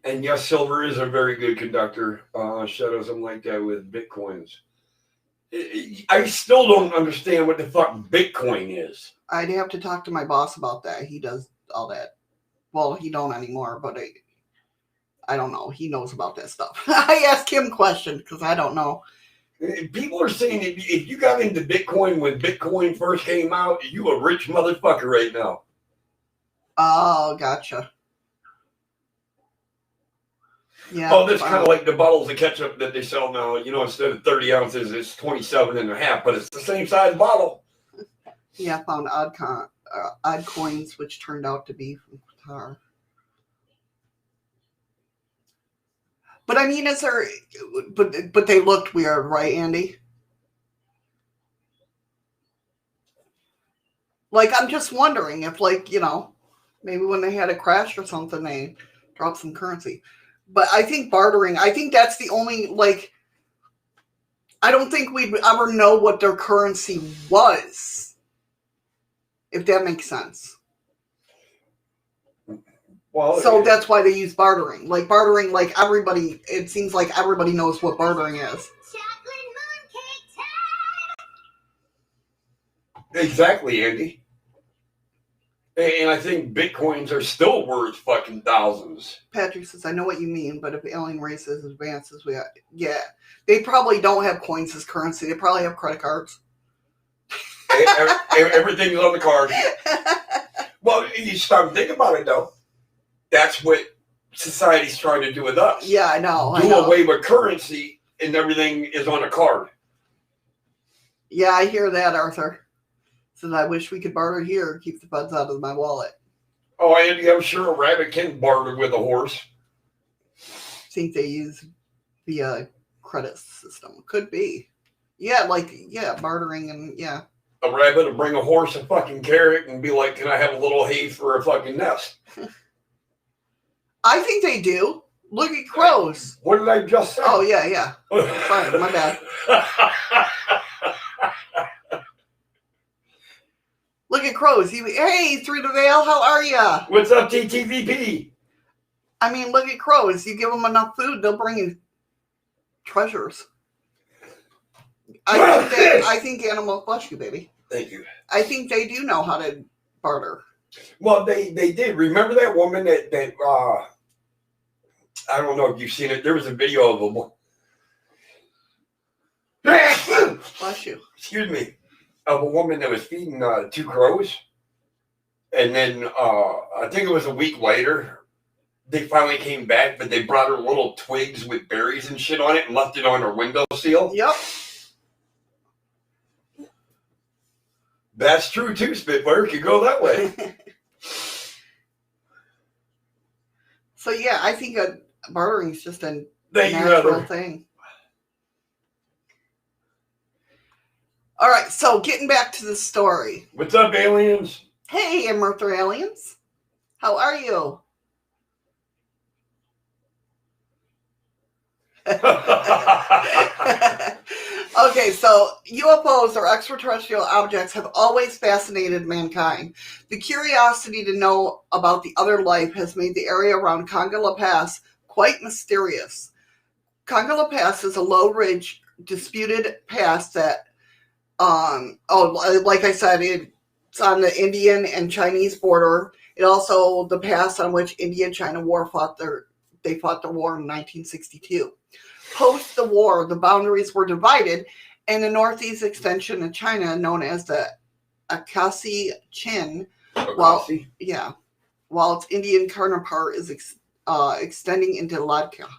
[SPEAKER 1] And yes, silver is a very good conductor. Shadows, I'm like that with Bitcoins. I still don't understand what the fuck Bitcoin is.
[SPEAKER 2] I'd have to talk to my boss about that. He does all that. Well, he don't anymore, but I don't know. He knows about that stuff. I asked him questions because I don't know.
[SPEAKER 1] People are saying if you got into Bitcoin when Bitcoin first came out, you a rich motherfucker right now.
[SPEAKER 2] Oh, gotcha. Yeah.
[SPEAKER 1] Well, that's kind of like the bottles of ketchup that they sell now. Instead of 30 ounces, it's 27 and a half, but it's the same size bottle.
[SPEAKER 2] Yeah, I found odd coins, which turned out to be from Qatar. But I mean, but they looked weird, right, Andy? Like, I'm just wondering if, maybe when they had a crash or something, they dropped some currency. But I think bartering, I think that's the only, I don't think we'd ever know what their currency was, if that makes sense.
[SPEAKER 1] Well,
[SPEAKER 2] So that's why they use bartering. Bartering, everybody, it seems like everybody knows what bartering is.
[SPEAKER 5] Chocolate mooncake time!
[SPEAKER 1] Exactly, Andy. And I think bitcoins are still worth fucking thousands.
[SPEAKER 2] Patrick says, I know what you mean, but if alien races advances, yeah. They probably don't have coins as currency. They probably have credit cards.
[SPEAKER 1] Everything's on the card. Well, you start to think about it, though. That's what society's trying to do with us.
[SPEAKER 2] Yeah, I know.
[SPEAKER 1] Do away with currency, and everything is on a card.
[SPEAKER 2] Yeah, I hear that, Arthur. Says, I wish we could barter here. Keep the funds out of my wallet.
[SPEAKER 1] Oh, Andy, I'm sure a rabbit can barter with a horse.
[SPEAKER 2] Think they use the credit system. Could be. Yeah, bartering and yeah.
[SPEAKER 1] A rabbit will bring a horse a fucking carrot and be like, can I have a little hay for a fucking nest?
[SPEAKER 2] I think they do. Look at crows.
[SPEAKER 1] What did I just say?
[SPEAKER 2] Oh, yeah. Sorry, my bad. Look at crows. Hey, through the veil, how are ya?
[SPEAKER 1] What's up, TTVP?
[SPEAKER 2] I mean, look at crows. You give them enough food, they'll bring you treasures. I think animals bless you, baby.
[SPEAKER 1] Thank you.
[SPEAKER 2] I think they do know how to barter.
[SPEAKER 1] Well, they did. Remember that woman that I don't know if you've seen it. There was a video of a
[SPEAKER 2] Bless you.
[SPEAKER 1] excuse me, of a woman that was feeding 2 crows, and then I think it was a week later, they finally came back, but they brought her little twigs with berries and shit on it and left it on her windowsill.
[SPEAKER 2] Yep.
[SPEAKER 1] That's true too, Spitfire. Could go that way.
[SPEAKER 2] So yeah, I think bartering is just a
[SPEAKER 1] Thank you,
[SPEAKER 2] natural
[SPEAKER 1] Heather.
[SPEAKER 2] thing. All right, so getting back to the story.
[SPEAKER 1] What's up, aliens?
[SPEAKER 2] Hey, Emerther aliens. How are you? Okay, so UFOs or extraterrestrial objects have always fascinated mankind. The curiosity to know about the other life has made the area around Kongka La Pass quite mysterious. Kongka La Pass is a low-ridge, disputed pass that, like I said, it's on the Indian and Chinese border. It also the pass on which India and China fought their war in 1962. Post the war, the boundaries were divided, and the northeast extension of China, known as the Akasi Chin, while its Indian counterpart is extending into Ladakh.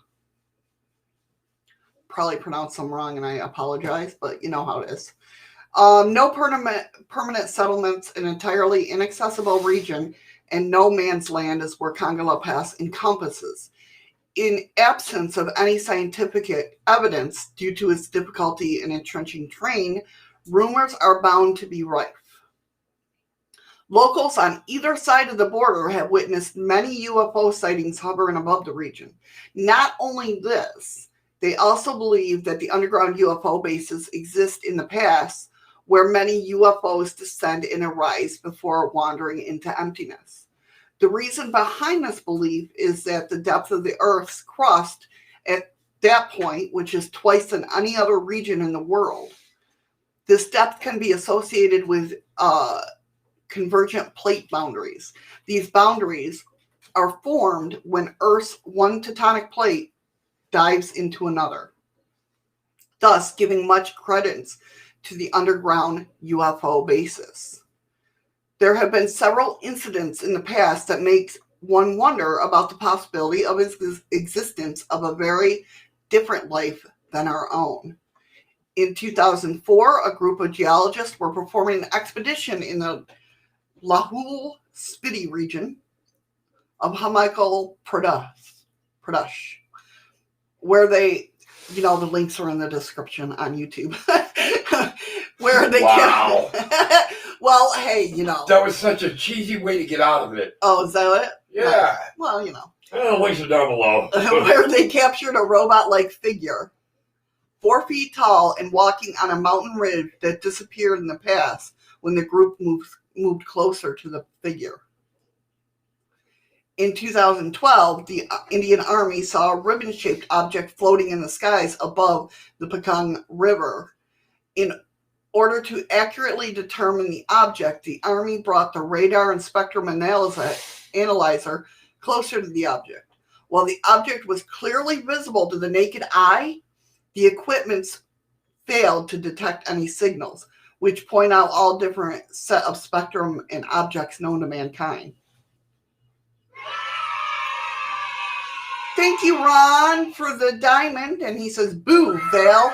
[SPEAKER 2] Probably pronounced them wrong, and I apologize, but you know how it is. No permanent settlements, an entirely inaccessible region, and no man's land is where Kongka La Pass encompasses. In absence of any scientific evidence due to its difficulty in entrenching terrain, rumors are bound to be rife. Locals on either side of the border have witnessed many UFO sightings hovering above the region. Not only this, they also believe that the underground UFO bases exist in the pass, where many UFOs descend and arise before wandering into emptiness. The reason behind this belief is that the depth of the Earth's crust at that point, which is twice than any other region in the world, this depth can be associated with convergent plate boundaries. These boundaries are formed when Earth's one tectonic plate dives into another, thus giving much credence to the underground UFO basis. There have been several incidents in the past that make one wonder about the possibility of his existence of a very different life than our own. In 2004, a group of geologists were performing an expedition in the Welllllcome region of Himachal Pradesh, where they, the links are in the description on YouTube, where they
[SPEAKER 1] Wow.
[SPEAKER 2] well, hey,
[SPEAKER 1] That was such a cheesy way to get out of it.
[SPEAKER 2] Oh, is that it?
[SPEAKER 1] Yeah.
[SPEAKER 2] Well,
[SPEAKER 1] The links are down below.
[SPEAKER 2] where they captured a robot-like figure, 4 feet tall and walking on a mountain ridge that disappeared in the past when the group moved closer to the figure. In 2012, the Indian Army saw a ribbon-shaped object floating in the skies above the Mekong River. In order to accurately determine the object, the Army brought the radar and spectrum analyzer closer to the object. While the object was clearly visible to the naked eye, the equipment failed to detect any signals, which point out all different set of spectrum and objects known to mankind. Thank you, Ron, for the diamond. And he says, boo, Val.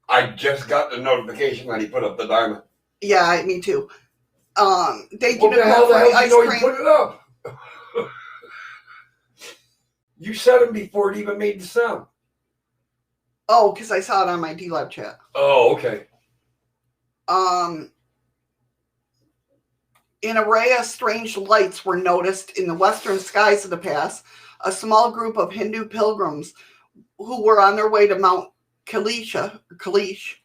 [SPEAKER 1] I just got the notification that he put up the diamond.
[SPEAKER 2] Yeah, me too. Thank you,
[SPEAKER 1] What the
[SPEAKER 2] Nicole,
[SPEAKER 1] hell
[SPEAKER 2] for the
[SPEAKER 1] you
[SPEAKER 2] ice
[SPEAKER 1] know he
[SPEAKER 2] cream.
[SPEAKER 1] put it up? You said him before it even made the sound.
[SPEAKER 2] Oh, because I saw it on my D-Lab chat.
[SPEAKER 1] Oh, okay.
[SPEAKER 2] An array of strange lights were noticed in the western skies of the pass. A small group of Hindu pilgrims who were on their way to Mount Kailash,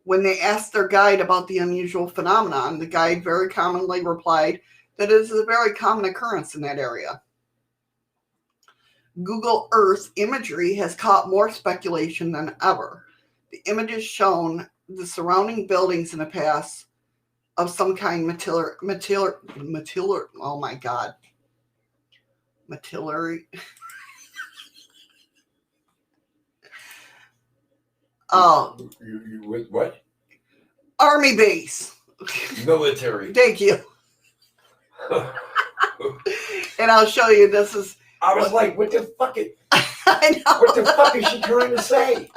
[SPEAKER 2] when they asked their guide about the unusual phenomenon, the guide very commonly replied that it is a very common occurrence in that area. Google Earth imagery has caught more speculation than ever. The images shown the surrounding buildings in the pass of some kind material. Oh my God. Matillary. Oh.
[SPEAKER 1] You with what?
[SPEAKER 2] Army base.
[SPEAKER 1] Military.
[SPEAKER 2] Thank you. And I'll show you. This is.
[SPEAKER 1] I was like, what the fuck?
[SPEAKER 2] I know.
[SPEAKER 1] What the fuck is she trying to say?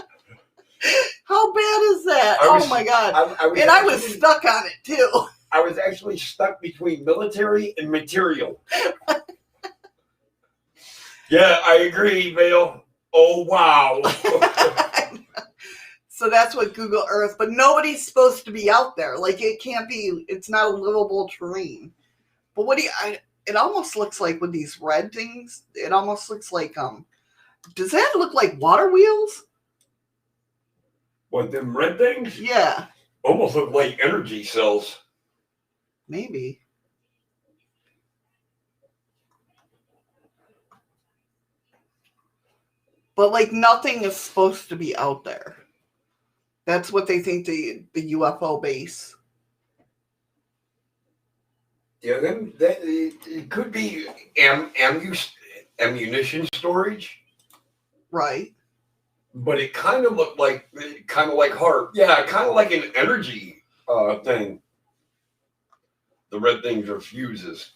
[SPEAKER 2] How bad is that? Oh my God. I was stuck on it too.
[SPEAKER 1] I was actually stuck between military and material. Yeah, I agree, Vale. Oh, wow.
[SPEAKER 2] So that's what Google Earth, but nobody's supposed to be out there. Like, it can't be, it's not a livable terrain. But it almost looks like with these red things, it almost looks like, does that look like water wheels?
[SPEAKER 1] What, them red things?
[SPEAKER 2] Yeah.
[SPEAKER 1] Almost look like energy cells.
[SPEAKER 2] Maybe. But, like, nothing is supposed to be out there. That's what they think the UFO base.
[SPEAKER 1] Yeah, it could be ammunition storage.
[SPEAKER 2] Right.
[SPEAKER 1] But it kind of looked like, HARP. Yeah, kind of like an energy thing. The red things are fuses.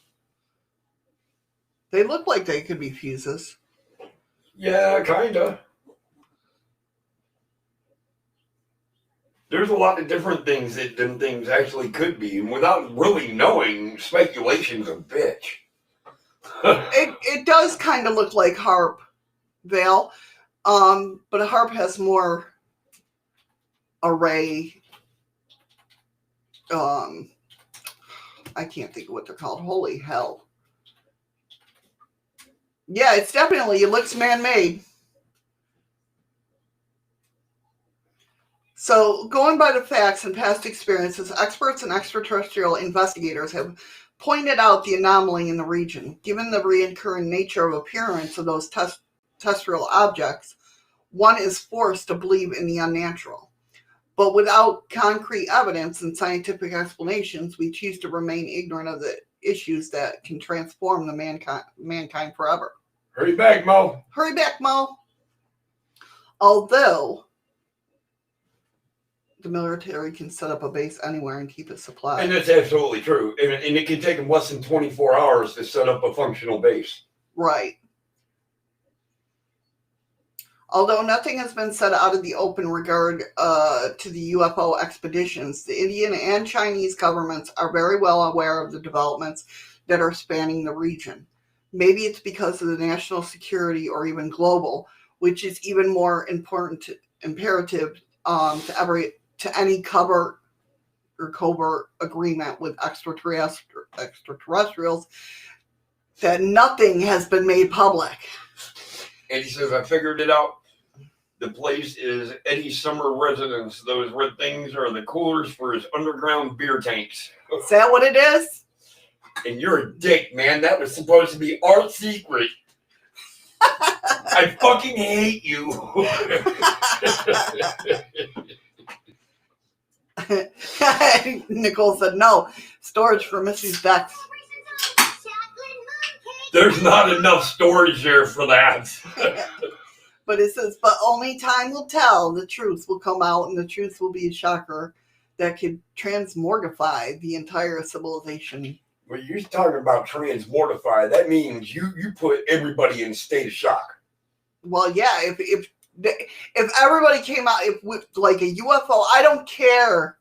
[SPEAKER 2] They look like they could be fuses.
[SPEAKER 1] Yeah, kind of. There's a lot of different things that them things actually could be, and without really knowing, speculation's a bitch.
[SPEAKER 2] It does kind of look like HARP, Vale, but HARP has more array. I can't think of what they're called. Holy hell! Yeah, it looks man-made. So, going by the facts and past experiences, experts and extraterrestrial investigators have pointed out the anomaly in the region. Given the recurring nature of appearance of those terrestrial objects, one is forced to believe in the unnatural. But without concrete evidence and scientific explanations, we choose to remain ignorant of the issues that can transform the mankind forever.
[SPEAKER 1] Hurry back, Mo.
[SPEAKER 2] Hurry back, Mo. Although the military can set up a base anywhere and keep it supplied.
[SPEAKER 1] And that's absolutely true. And it can take them less than 24 hours to set up a functional base.
[SPEAKER 2] Right. Although nothing has been said out of the open regard to the UFO expeditions, the Indian and Chinese governments are very well aware of the developments that are spanning the region. Maybe it's because of the national security or even global, which is even more imperative to any covert agreement with extraterrestrials, that nothing has been made public.
[SPEAKER 1] And he says, I figured it out. The place is Eddie's summer residence. Those red things are the coolers for his underground beer tanks.
[SPEAKER 2] Is that what it is?
[SPEAKER 1] And you're a dick, man. That was supposed to be our secret. I fucking hate you.
[SPEAKER 2] Nicole said, no, storage for Missy's decks.
[SPEAKER 1] There's not enough storage there for that.
[SPEAKER 2] But it says, but only time will tell. The truth will come out, and the truth will be a shocker that could transmortify the entire civilization.
[SPEAKER 1] When you're talking about transmortify, that means you put everybody in a state of shock.
[SPEAKER 2] Well, yeah, if everybody came out with like a UFO, I don't care.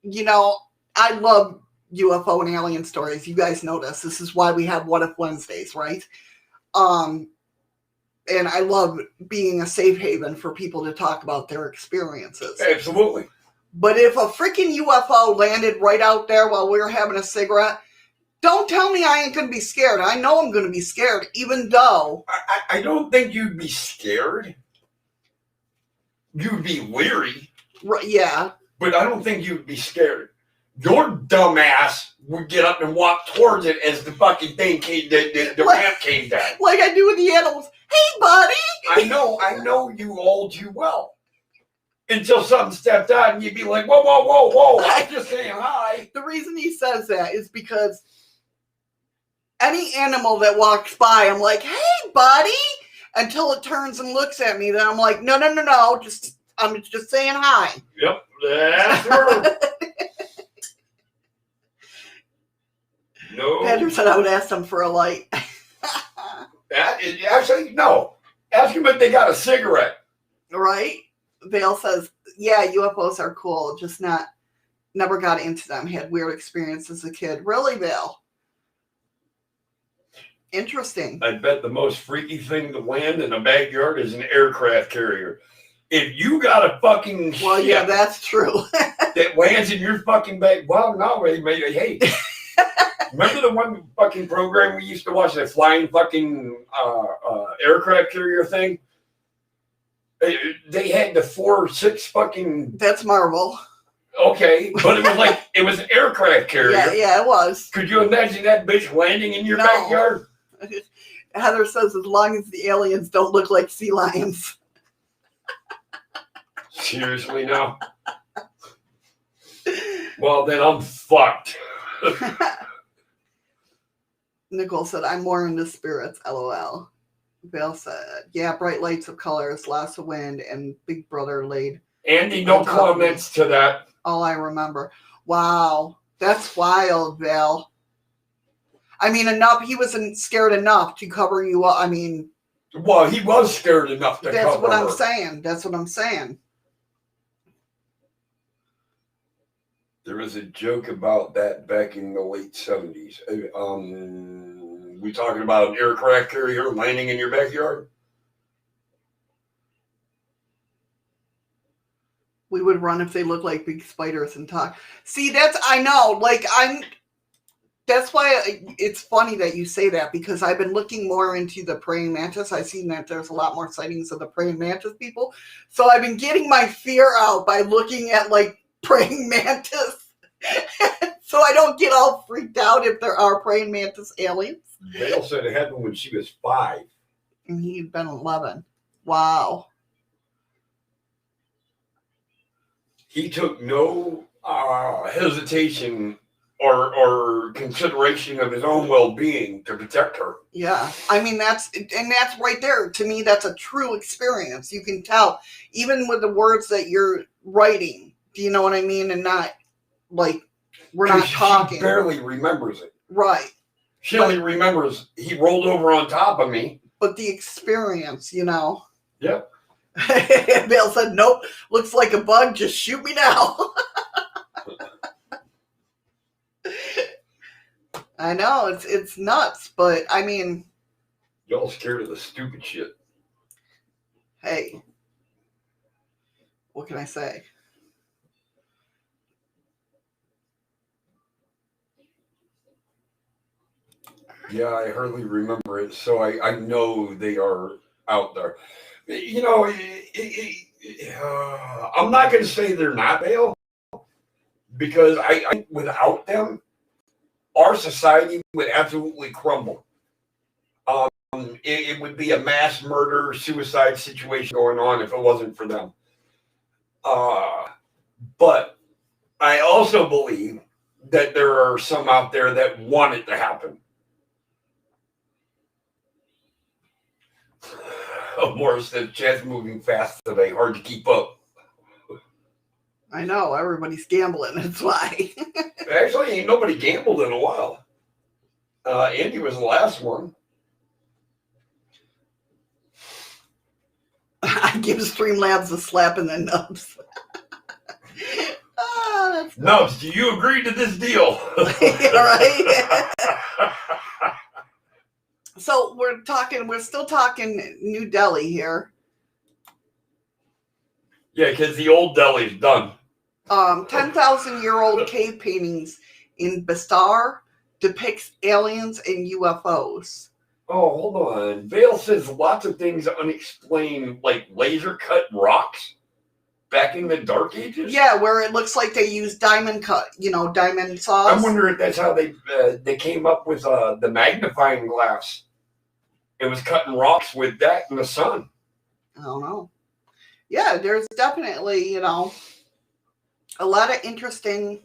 [SPEAKER 2] You know, I love UFO and alien stories. You guys know this. This is why we have What If Wednesdays, right? And I love being a safe haven for people to talk about their experiences.
[SPEAKER 1] Absolutely.
[SPEAKER 2] But if a freaking UFO landed right out there while we were having a cigarette, don't tell me I ain't going to be scared. I know I'm going to be scared, even though...
[SPEAKER 1] I don't think you'd be scared. You'd be weary.
[SPEAKER 2] Right, yeah.
[SPEAKER 1] But I don't think you'd be scared. Your dumbass would get up and walk towards it as the fucking thing came, the ramp came down.
[SPEAKER 2] Like I do with the animals. Hey, buddy!
[SPEAKER 1] I know you all too well. Until something stepped out and you'd be like, whoa, whoa, whoa, whoa, I'm just saying hi.
[SPEAKER 2] The reason he says that is because any animal that walks by, I'm like, hey, buddy! Until it turns and looks at me, then I'm like, no, I'm just saying hi.
[SPEAKER 1] Yep, that's her. No.
[SPEAKER 2] Patrick said I would ask them for a light.
[SPEAKER 1] Actually, no. Ask them if they got a cigarette.
[SPEAKER 2] Right? Vale says, yeah, UFOs are cool, just never got into them. Had weird experiences as a kid. Really, Vale? Interesting.
[SPEAKER 1] I bet the most freaky thing to land in a backyard is an aircraft carrier. If you got a fucking
[SPEAKER 2] well,
[SPEAKER 1] ship
[SPEAKER 2] yeah, that's true.
[SPEAKER 1] that lands in your fucking back, well, no, maybe, hey. Remember the one fucking program we used to watch, the flying fucking aircraft carrier thing? They had the 4 or 6 fucking...
[SPEAKER 2] That's Marvel.
[SPEAKER 1] Okay, but it was an aircraft carrier.
[SPEAKER 2] Yeah, it was.
[SPEAKER 1] Could you imagine that bitch landing in your backyard?
[SPEAKER 2] Heather says as long as the aliens don't look like sea lions.
[SPEAKER 1] Seriously, no? Well, then I'm fucked.
[SPEAKER 2] Nicole said, I'm more into spirits, LOL. Vale said, yeah, bright lights of colors, lots of wind, and Big Brother laid.
[SPEAKER 1] Andy, no comments to that.
[SPEAKER 2] All I remember. Wow. That's wild, Vale. I mean, he wasn't scared enough to cover you up. I mean...
[SPEAKER 1] Well, he was scared enough to cover
[SPEAKER 2] That's what I'm
[SPEAKER 1] her.
[SPEAKER 2] saying. That's what I'm saying.
[SPEAKER 1] There was a joke about that back in the late 70s. We talking about an aircraft carrier landing in your backyard?
[SPEAKER 2] We would run if they looked like big spiders and talk. See, that's why it's funny that you say that, because I've been looking more into the praying mantis. I've seen that there's a lot more sightings of the praying mantis people. So I've been getting my fear out by looking at like praying mantis. So I don't get all freaked out if there are praying mantis aliens.
[SPEAKER 1] Vale said it happened when she was 5.
[SPEAKER 2] And he'd been 11. Wow.
[SPEAKER 1] He took no hesitation or consideration of his own well-being to protect her.
[SPEAKER 2] Yeah. I mean, that's right there. To me, that's a true experience. You can tell, even with the words that you're writing, Do you know what I mean? And not like we're not
[SPEAKER 1] 'Cause
[SPEAKER 2] talking.
[SPEAKER 1] She barely remembers it.
[SPEAKER 2] Right.
[SPEAKER 1] She only remembers he rolled over on top of me.
[SPEAKER 2] But the experience, you know.
[SPEAKER 1] Yep.
[SPEAKER 2] Bill said, nope, looks like a bug, just shoot me now. I know, it's nuts, but I mean,
[SPEAKER 1] Y'all scared of the stupid shit.
[SPEAKER 2] hey, what can I say?
[SPEAKER 1] Yeah, I hardly remember it, so I know they are out there. You know, I'm not going to say they're not Bale, because I without them, our society would absolutely crumble. It would be a mass murder, suicide situation going on if it wasn't for them. But I also believe that there are some out there that want it to happen. Morris said, chat's moving fast today, hard to keep up.
[SPEAKER 2] I know, everybody's gambling, that's why.
[SPEAKER 1] Actually, ain't nobody gambled in a while. Andy was the last one.
[SPEAKER 2] I give Streamlabs a slap in the nubs. That's
[SPEAKER 1] Nubs, do you agree to this deal?
[SPEAKER 2] right? So we're still talking New Delhi here.
[SPEAKER 1] Yeah, because the old Delhi's done.
[SPEAKER 2] 10,000-year-old cave paintings in Bastar depicts aliens and UFOs.
[SPEAKER 1] Oh, hold on. Vale says lots of things unexplained, like laser cut rocks back in the Dark Ages.
[SPEAKER 2] Yeah, where it looks like they use diamond saws.
[SPEAKER 1] I'm wondering if that's how they came up with the magnifying glass. It was cutting rocks with that in the sun.
[SPEAKER 2] I don't know. Yeah, there's definitely, a lot of interesting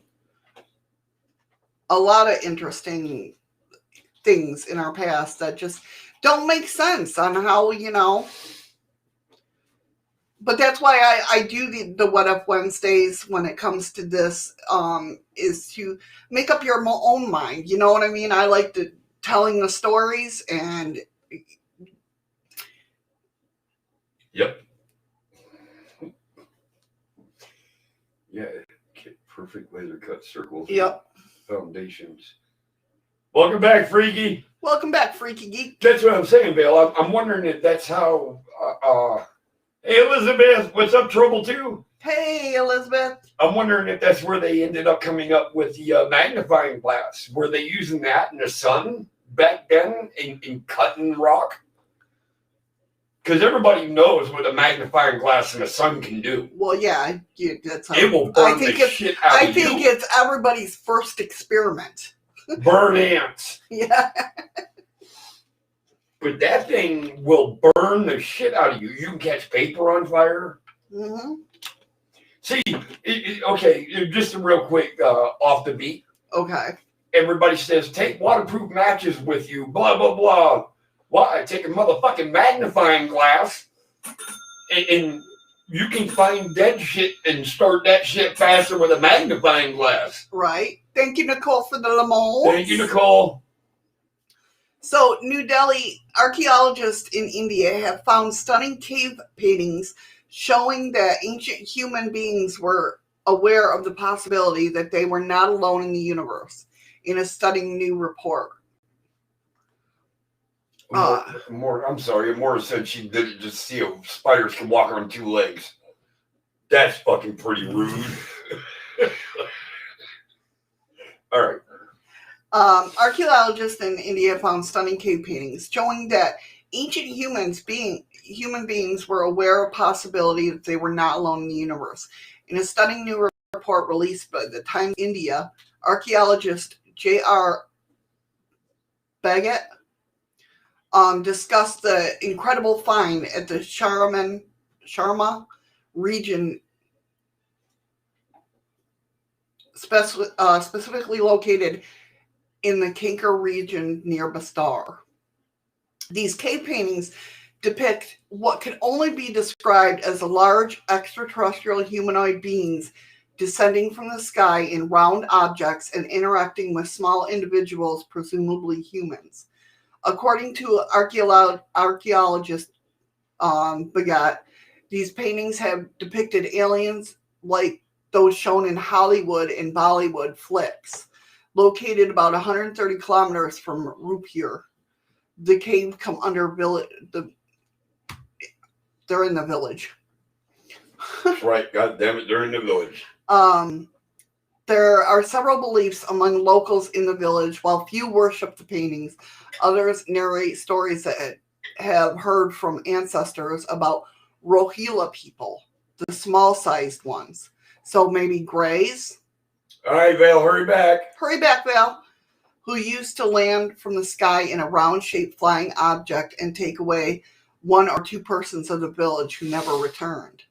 [SPEAKER 2] things in our past that just don't make sense on how, But that's why I do the What If Wednesdays when it comes to this, is to make up your own mind. You know what I mean? I like telling the stories and...
[SPEAKER 1] Yep. Yeah, perfect laser cut circles.
[SPEAKER 2] Yep.
[SPEAKER 1] Foundations. Welcome back, Freaky.
[SPEAKER 2] Welcome back, Freaky Geek.
[SPEAKER 1] That's what I'm saying, Bill. I'm wondering if that's how... Hey, Elizabeth, what's up, Trouble 2?
[SPEAKER 2] Hey, Elizabeth.
[SPEAKER 1] I'm wondering if that's where they ended up coming up with the magnifying glass. Were they using that in the sun back then in cutting rock? Because everybody knows what a magnifying glass in the sun can do.
[SPEAKER 2] Well, yeah, that's how
[SPEAKER 1] It will burn the shit out of you.
[SPEAKER 2] I think it's everybody's first experiment.
[SPEAKER 1] Burn ants.
[SPEAKER 2] Yeah.
[SPEAKER 1] But that thing will burn the shit out of you. You can catch paper on fire.
[SPEAKER 2] Mm-hmm.
[SPEAKER 1] See, okay, just a real quick off the beat.
[SPEAKER 2] Okay.
[SPEAKER 1] Everybody says, take waterproof matches with you, blah, blah, blah. Why? Take a motherfucking magnifying glass and you can find dead shit and start that shit faster with a magnifying glass.
[SPEAKER 2] Right. Thank you, Nicole, for the lemons.
[SPEAKER 1] Thank you, Nicole.
[SPEAKER 2] So, New Delhi archaeologists in India have found stunning cave paintings showing that ancient human beings were aware of the possibility that they were not alone in the universe in a stunning new report.
[SPEAKER 1] I'm sorry. Amora said she didn't just see if spiders can walk on two legs. That's fucking pretty rude. All right.
[SPEAKER 2] Archaeologists in India found stunning cave paintings showing that ancient human beings were aware of possibility that they were not alone in the universe. In a stunning new report released by the Times India, archaeologist J.R. Baggett discussed the incredible find at the Sharma region, specifically located in the Kongka region near Bastar. These cave paintings depict what can only be described as large extraterrestrial humanoid beings descending from the sky in round objects and interacting with small individuals, presumably humans. According to archaeologist Bagat, these paintings have depicted aliens like those shown in Hollywood and Bollywood flicks. Located about 130 kilometers from Rupur, the cave come under village. They're in the village.
[SPEAKER 1] That's right. God damn it, they're in the village.
[SPEAKER 2] There are several beliefs among locals in the village. While few worship the paintings, others narrate stories that have heard from ancestors about Rohilla people, the small-sized ones. So maybe Greys.
[SPEAKER 1] All right, Vale, hurry back.
[SPEAKER 2] Hurry back, Val. Who used to land from the sky in a round-shaped flying object and take away one or two persons of the village who never returned.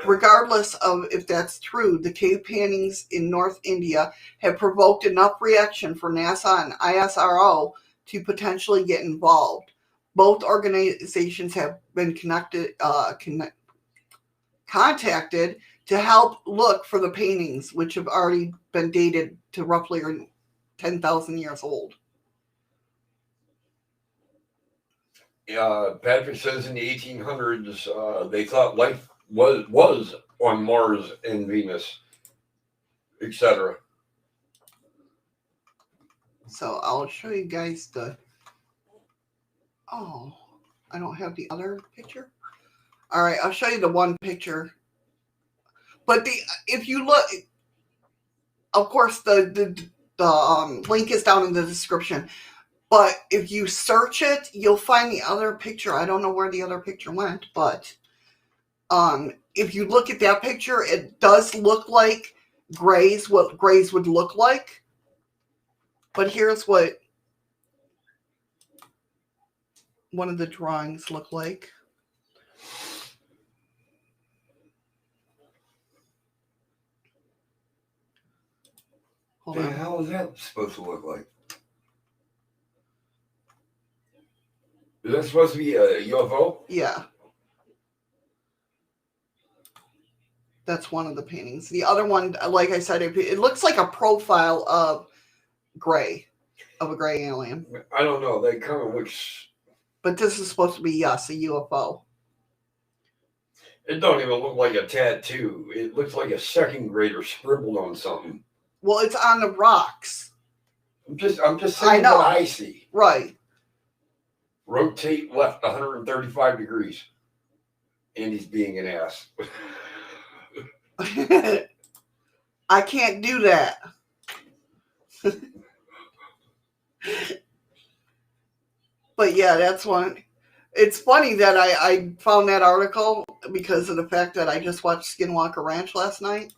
[SPEAKER 2] Regardless of if that's true, the cave paintings in North India have provoked enough reaction for NASA and ISRO to potentially get involved. Both organizations have been contacted to help look for the paintings, which have already been dated to roughly 10,000 years old.
[SPEAKER 1] Patrick says in the 1800s, they thought life was on Mars and Venus, etc.
[SPEAKER 2] So I'll show you guys I don't have the other picture. All right, I'll show you the one picture. But if you look, of course, the link is down in the description. But if you search it, you'll find the other picture. I don't know where the other picture went, but if you look at that picture, it does look like what Greys would look like. But here's what one of the drawings look like. Hold
[SPEAKER 1] What the
[SPEAKER 2] on.
[SPEAKER 1] hell is that supposed to look like? Is that supposed to be a UFO?
[SPEAKER 2] Yeah. That's one of the paintings. The other one, like I said, it looks like a profile of a gray alien.
[SPEAKER 1] I don't know. That kind of looks...
[SPEAKER 2] But this is supposed to be, yes, a UFO.
[SPEAKER 1] It don't even look like a tattoo. It looks like a second grader scribbled on something.
[SPEAKER 2] Well, it's on the rocks.
[SPEAKER 1] I'm just saying what I see.
[SPEAKER 2] Right.
[SPEAKER 1] Rotate left 135 degrees. And he's being an ass.
[SPEAKER 2] I can't do that. But yeah, that's one. It's funny that I found that article because of the fact that I just watched Skinwalker Ranch last night.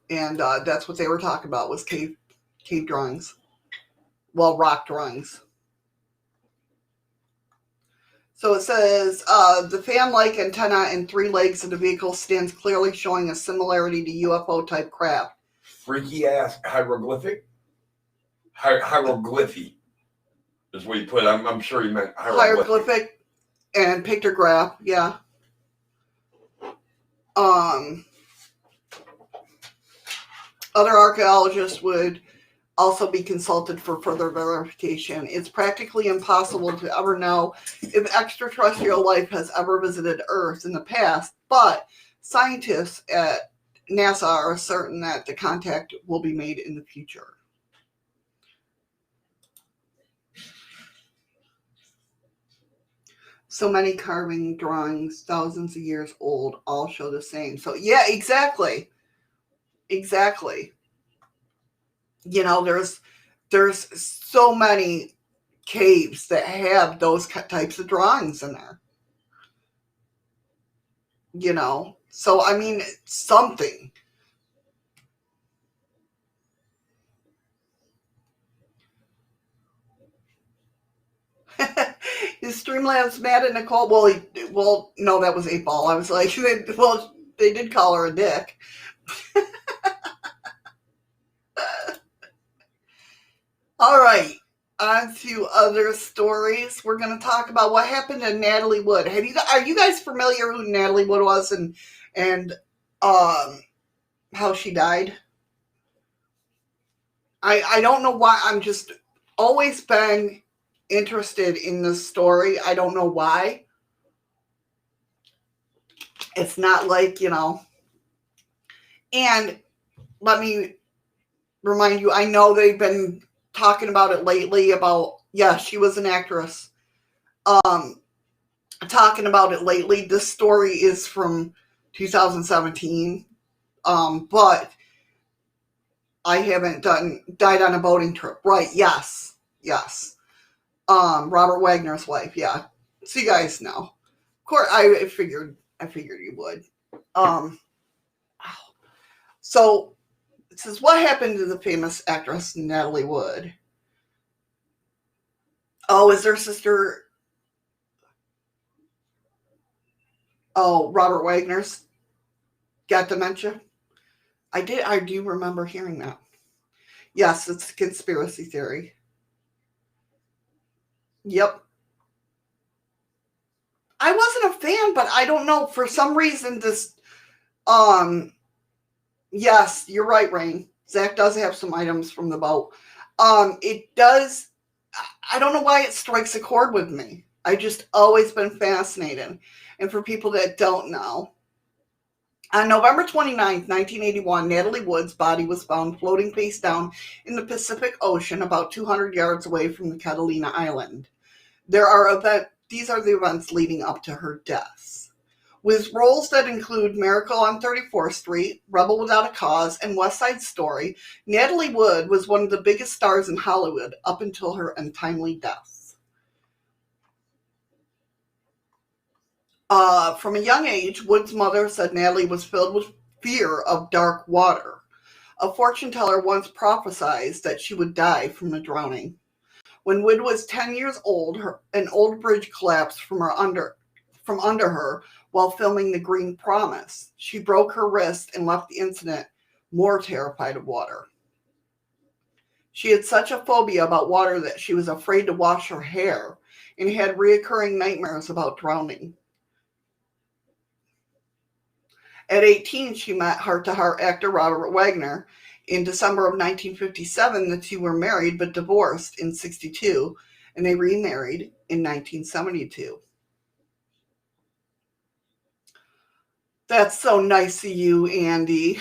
[SPEAKER 2] And that's what they were talking about was cave drawings. Well, rock drawings. So it says, the fan-like antenna and three legs of the vehicle stands clearly showing a similarity to UFO-type craft.
[SPEAKER 1] Freaky-ass hieroglyphic? Hieroglyphy is what you put. I'm sure you meant
[SPEAKER 2] Hieroglyphic and pictograph, yeah. Other archaeologists would also be consulted for further verification. It's practically impossible to ever know if extraterrestrial life has ever visited Earth in the past, but scientists at NASA are certain that the contact will be made in the future. So many carving drawings, thousands of years old, all show the same. So yeah, exactly. Exactly. You know, there's so many caves that have those types of drawings in there. You know, so I mean, something. Is Streamlabs mad at Nicole? Well, no, that was 8-Ball. I was like, well, they did call her a dick. All right, on to other stories. We're going to talk about what happened to Natalie Wood. Are you guys familiar who Natalie Wood was and how she died. I don't know why. I'm just always been interested in this story. I don't know why. It's not like, and let me remind you, I know they've been talking about it lately about, yeah, she was an actress. Talking about it lately. This story is from 2017. But I haven't died on a boating trip. Right, yes. Robert Wagner's wife, yeah. So you guys know. Of course, I figured you would. So it says, what happened to the famous actress Natalie Wood? Oh, is her sister? Oh, Robert Wagner's got dementia? I do remember hearing that. Yes, it's a conspiracy theory. Yep. I wasn't a fan, but I don't know. For some reason, this, yes, you're right, Rain. Zach does have some items from the boat. It does, I don't know why it strikes a chord with me. I just always been fascinated. And for people that don't know, on November 29th, 1981, Natalie Wood's body was found floating face down in the Pacific Ocean about 200 yards away from the Catalina Island. These are the events leading up to her death. With roles that include Miracle on 34th Street, Rebel Without a Cause, and West Side Story, Natalie Wood was one of the biggest stars in Hollywood up until her untimely death. From a young age, Wood's mother said Natalie was filled with fear of dark water. A fortune teller once prophesied that she would die from the drowning. When Wood was 10 years old, an old bridge collapsed from under her while filming The Green Promise. She broke her wrist and left the incident more terrified of water. She had such a phobia about water that she was afraid to wash her hair and had recurring nightmares about drowning. At 18, she met heart-to-heart actor Robert Wagner. In December of 1957, the two were married but divorced in 1962, and they remarried in 1972. That's so nice of you, Andy.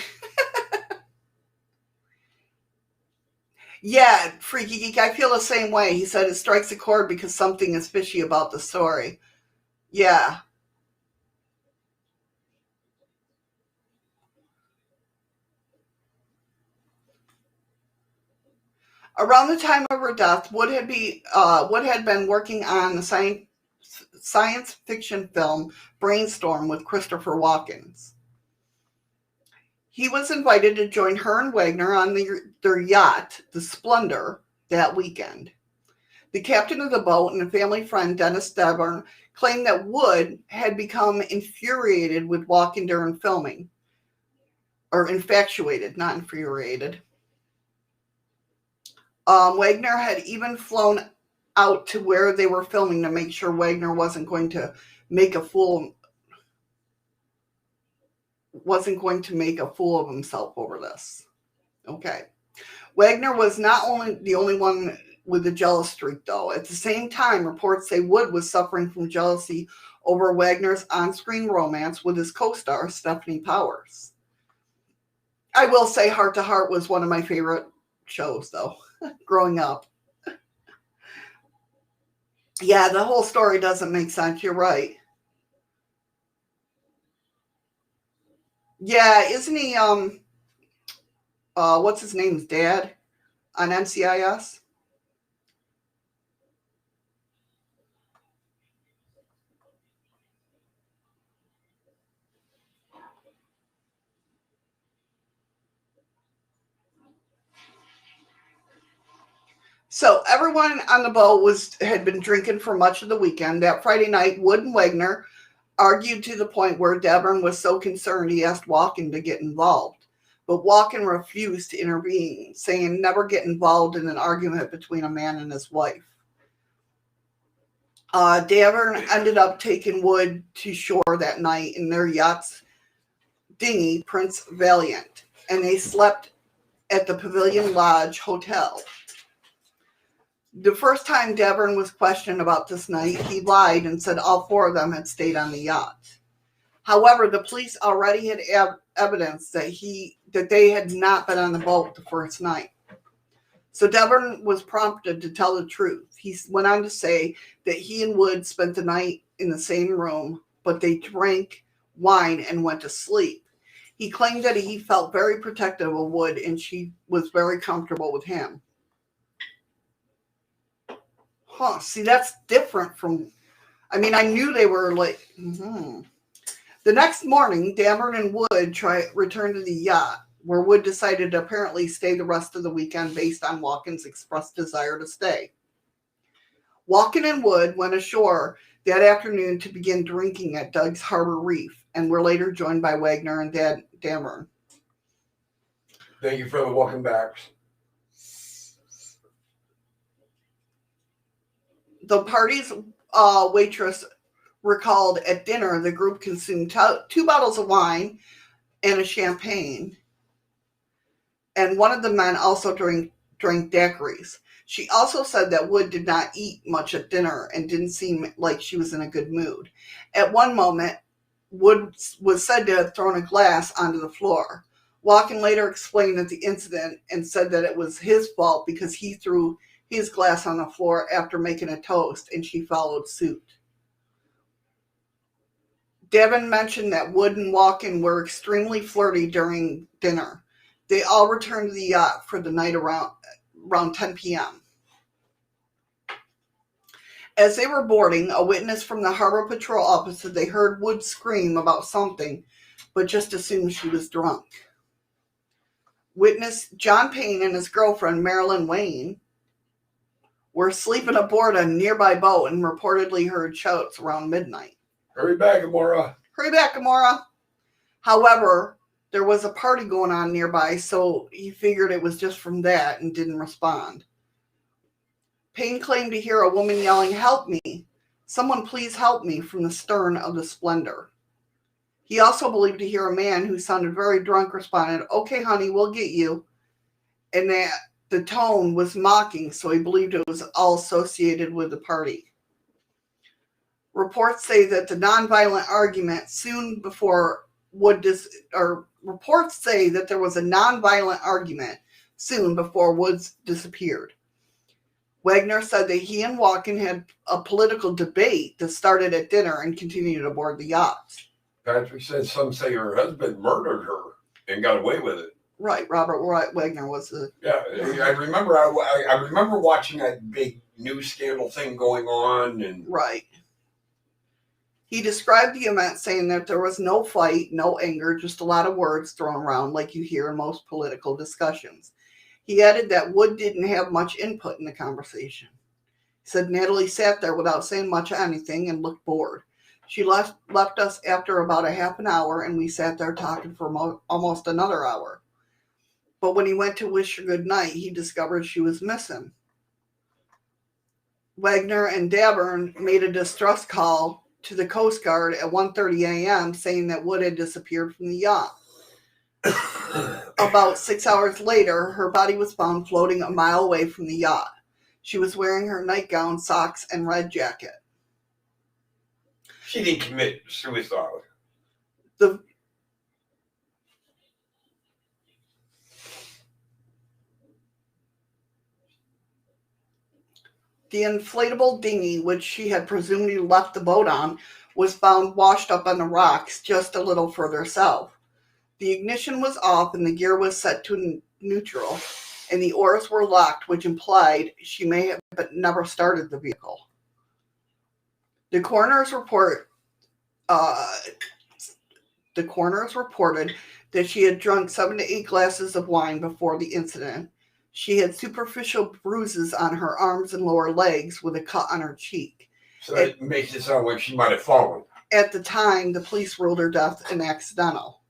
[SPEAKER 2] Yeah, Freaky Geek, I feel the same way. He said it strikes a chord because something is fishy about the story. Yeah. Around the time of her death, Wood had been working on the science fiction film Brainstorm with Christopher Walken. He was invited to join her and Wagner on their yacht, the Splendor, that weekend. The captain of the boat and a family friend, Dennis Deburn, claimed that Wood had become infuriated with Walken during filming. Or infatuated, not infuriated. Wagner had even flown out to where they were filming to make sure Wagner wasn't going to make a fool of himself over this. Okay. Wagner was not the only one with a jealous streak, though. At the same time, reports say Wood was suffering from jealousy over Wagner's on-screen romance with his co-star, Stephanie Powers. I will say Heart to Heart was one of my favorite shows, though, growing up. Yeah, the whole story doesn't make sense. You're right. Yeah, isn't he, what's his name's dad on NCIS? So everyone on the boat had been drinking for much of the weekend. That Friday night, Wood and Wagner argued to the point where Deburn was so concerned he asked Walken to get involved. But Walken refused to intervene, saying never get involved in an argument between a man and his wife. Deburn ended up taking Wood to shore that night in their yacht's dinghy, Prince Valiant, and they slept at the Pavilion Lodge Hotel. The first time Devon was questioned about this night, he lied and said all four of them had stayed on the yacht. However, the police already had evidence that they had not been on the boat the first night. So Devon was prompted to tell the truth. He went on to say that he and Wood spent the night in the same room, but they drank wine and went to sleep. He claimed that he felt very protective of Wood and she was very comfortable with him. See, that's different from, I knew they were like, The next morning, Dameron and Wood returned to the yacht, where Wood decided to apparently stay the rest of the weekend based on Walken's expressed desire to stay. Walken and Wood went ashore that afternoon to begin drinking at Doug's Harbor Reef and were later joined by Wagner and Dameron.
[SPEAKER 1] Thank you for the welcome backs.
[SPEAKER 2] The party's waitress recalled at dinner the group consumed 2 bottles of wine and a champagne. And one of the men also drank daiquiris. She also said that Wood did not eat much at dinner and didn't seem like she was in a good mood. At one moment, Wood was said to have thrown a glass onto the floor. Walken later explained that the incident and said that it was his fault because he threw his glass on the floor after making a toast, and she followed suit. Devon mentioned that Wood and Walken were extremely flirty during dinner. They all returned to the yacht for the night around 10 p.m. As they were boarding, a witness from the Harbor Patrol office said they heard Wood scream about something, but just assumed she was drunk. Witness John Payne and his girlfriend, Marilyn Wayne, were sleeping aboard a nearby boat and reportedly heard shouts around midnight.
[SPEAKER 1] Hurry back, Amora.
[SPEAKER 2] Hurry back, Amora. However, there was a party going on nearby, so he figured it was just from that and didn't respond. Payne claimed to hear a woman yelling, "Help me! Someone please help me," from the stern of the Splendor. He also believed to hear a man who sounded very drunk responded, "Okay, honey, we'll get you," and that the tone was mocking, so he believed it was all associated with the party. Reports say that the nonviolent argument soon before reports say that there was a nonviolent argument soon before Woods disappeared. Wagner said that he and Walken had a political debate that started at dinner and continued aboard the yacht.
[SPEAKER 1] Patrick said some say her husband murdered her and got away with it.
[SPEAKER 2] Right, Robert Wagner was the...
[SPEAKER 1] Yeah, I remember. I remember watching that big news scandal thing going on, and
[SPEAKER 2] Right. He described the event saying that there was no fight, no anger, just a lot of words thrown around like you hear in most political discussions. He added that Wood didn't have much input in the conversation. He said Natalie sat there without saying much of anything and looked bored. She left us after about a half an hour, and we sat there talking for almost another hour. But when he went to wish her good night, he discovered she was missing. Wagner and Dameron made a distress call to the Coast Guard at 1:30 a.m. saying that Wood had disappeared from the yacht. About 6 hours later, her body was found floating a mile away from the yacht. She was wearing her nightgown, socks, and red jacket.
[SPEAKER 1] she didn't commit suicide.
[SPEAKER 2] The inflatable dinghy, which she had presumably left the boat on, was found washed up on the rocks just a little further south. The ignition was off and the gear was set to neutral, and the oars were locked, which implied she may have never started the vehicle. The coroners reported that she had drunk 7 to 8 glasses of wine before the incident. She had superficial bruises on her arms and lower legs with a cut on her cheek.
[SPEAKER 1] So it makes it sound like she might have fallen.
[SPEAKER 2] At the time, the police ruled her death an accidental.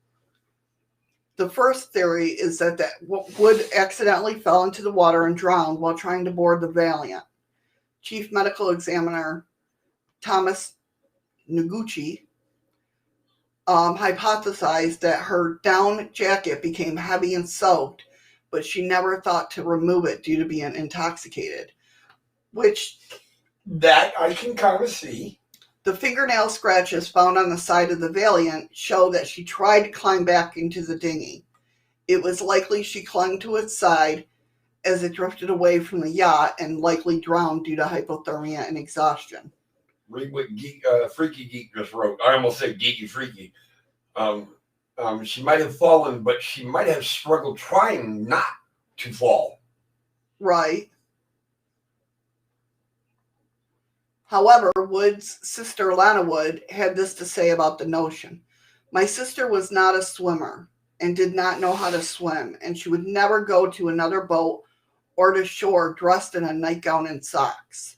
[SPEAKER 2] The first theory is that Wood accidentally fell into the water and drowned while trying to board the Valiant. Chief Medical Examiner Thomas Noguchi hypothesized that her down jacket became heavy and soaked, but she never thought to remove it due to being intoxicated. Which
[SPEAKER 1] that I can kind of see.
[SPEAKER 2] The fingernail scratches found on the side of the Valiant show that she tried to climb back into the dinghy. It was likely she clung to its side as it drifted away from the yacht and likely drowned due to hypothermia and exhaustion.
[SPEAKER 1] Read what Freaky Geek just wrote. I almost said Geeky Freaky. She might have fallen, but she might have struggled trying not to fall.
[SPEAKER 2] Right. However, Wood's sister Lana Wood had this to say about the notion. My sister was not a swimmer and did not know how to swim, and she would never go to another boat or to shore dressed in a nightgown and socks.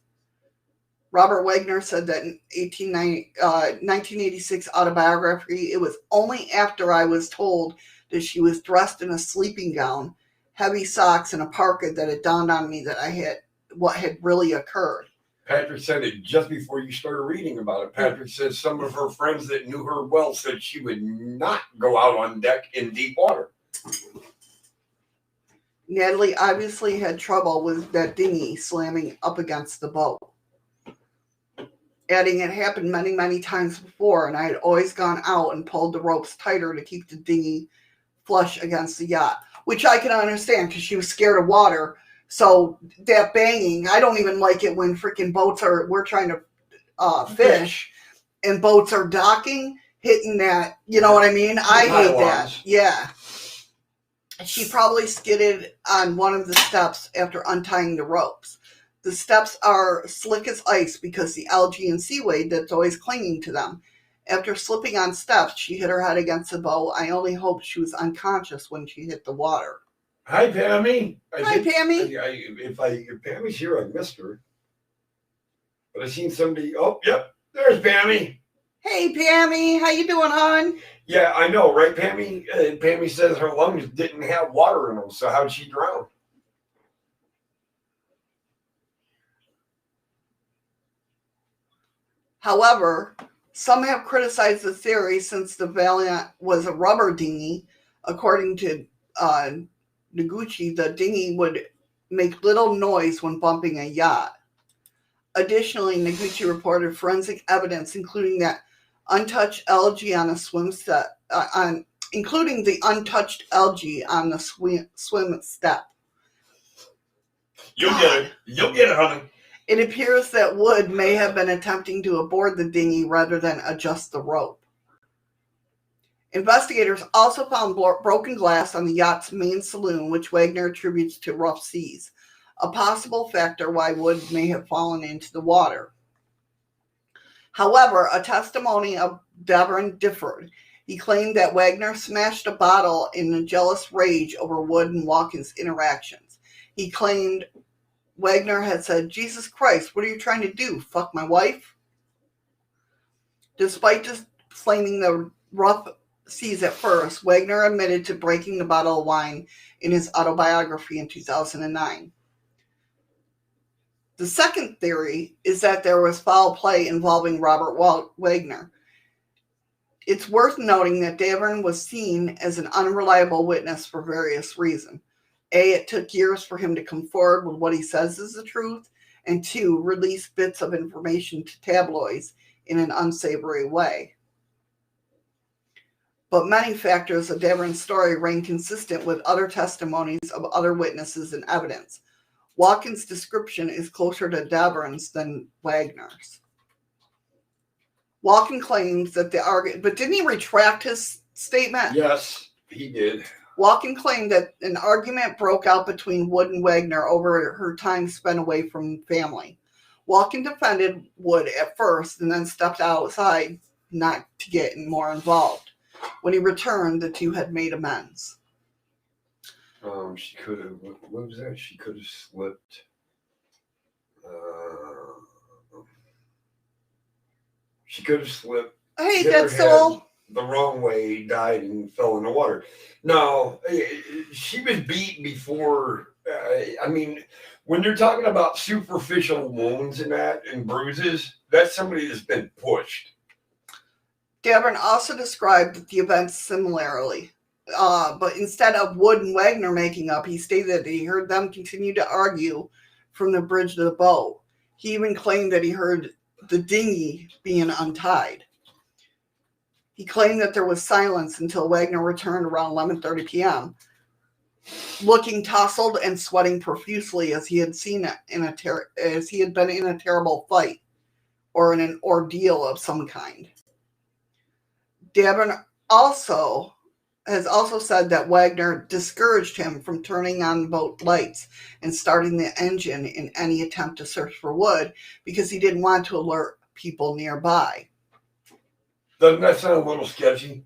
[SPEAKER 2] Robert Wagner said that in 1986 autobiography, it was only after I was told that she was dressed in a sleeping gown, heavy socks, and a parka that it dawned on me that what had really occurred.
[SPEAKER 1] Patrick said it just before you started reading about it. Patrick said some of her friends that knew her well said she would not go out on deck in deep water.
[SPEAKER 2] Natalie obviously had trouble with that dinghy slamming up against the boat. Adding, it happened many, many times before, and I had always gone out and pulled the ropes tighter to keep the dinghy flush against the yacht, which I can understand because she was scared of water. So that banging, I don't even like it when freaking we're trying to fish and boats are docking, hitting that, you know what I mean? I hate that. Yeah. She probably skidded on one of the steps after untying the ropes. The steps are slick as ice because the algae and seaweed that's always clinging to them. After slipping on steps, she hit her head against the boat. I only hope she was unconscious when she hit the water.
[SPEAKER 1] Hi, Pammy.
[SPEAKER 2] Pammy.
[SPEAKER 1] If Pammy's here, I missed her. But I seen somebody. Oh, yep. There's Pammy.
[SPEAKER 2] Hey, Pammy. How you doing, hon?
[SPEAKER 1] Yeah, I know, right, Pammy? Pammy says her lungs didn't have water in them, so how'd she drown?
[SPEAKER 2] However, some have criticized the theory since the Valiant was a rubber dinghy. According to Noguchi, the dinghy would make little noise when bumping a yacht. Additionally, Noguchi reported forensic evidence, including that untouched algae on a swim set, including the untouched algae on the swim step.
[SPEAKER 1] You'll get it. You'll get it, honey.
[SPEAKER 2] It appears that Wood may have been attempting to aboard the dinghy rather than adjust the rope. Investigators also found broken glass on the yacht's main saloon, which Wagner attributes to rough seas, a possible factor why Wood may have fallen into the water. However, a testimony of Devon differed. He claimed that Wagner smashed a bottle in a jealous rage over Wood and Walken's interactions. He claimed Wagner had said, "Jesus Christ, what are you trying to do? Fuck my wife?" Despite disclaiming the rough seas at first, Wagner admitted to breaking the bottle of wine in his autobiography in 2009. The second theory is that there was foul play involving Robert Wagner. It's worth noting that Davern was seen as an unreliable witness for various reasons. A, it took years for him to come forward with what he says is the truth, and two, release bits of information to tabloids in an unsavory way. But many factors of Davern's story remain consistent with other testimonies of other witnesses and evidence. Walken's description is closer to Davern's than Wagner's. Walken claims that but didn't he retract his statement?
[SPEAKER 1] Yes, he did.
[SPEAKER 2] Walken claimed that an argument broke out between Wood and Wagner over her time spent away from family. Walken defended Wood at first and then stepped outside not to get more involved. When he returned, the two had made amends.
[SPEAKER 1] She could have. What was that? She could have slipped. She could have slipped.
[SPEAKER 2] Hey, that's all.
[SPEAKER 1] The wrong way, died and fell in the water. No, she was beat before. I mean, when you're talking about superficial wounds and bruises, that's somebody that's been pushed.
[SPEAKER 2] Dabron also described the events similarly, but instead of Wood and Wagner making up, he stated that he heard them continue to argue from the bridge to the boat. He even claimed that he heard the dinghy being untied. He claimed that there was silence until Wagner returned around 11:30 p.m., looking tousled and sweating profusely as he had been in a terrible fight or in an ordeal of some kind. Dabron has also said that Wagner discouraged him from turning on boat lights and starting the engine in any attempt to search for Wood because he didn't want to alert people nearby.
[SPEAKER 1] Doesn't that sound a little sketchy?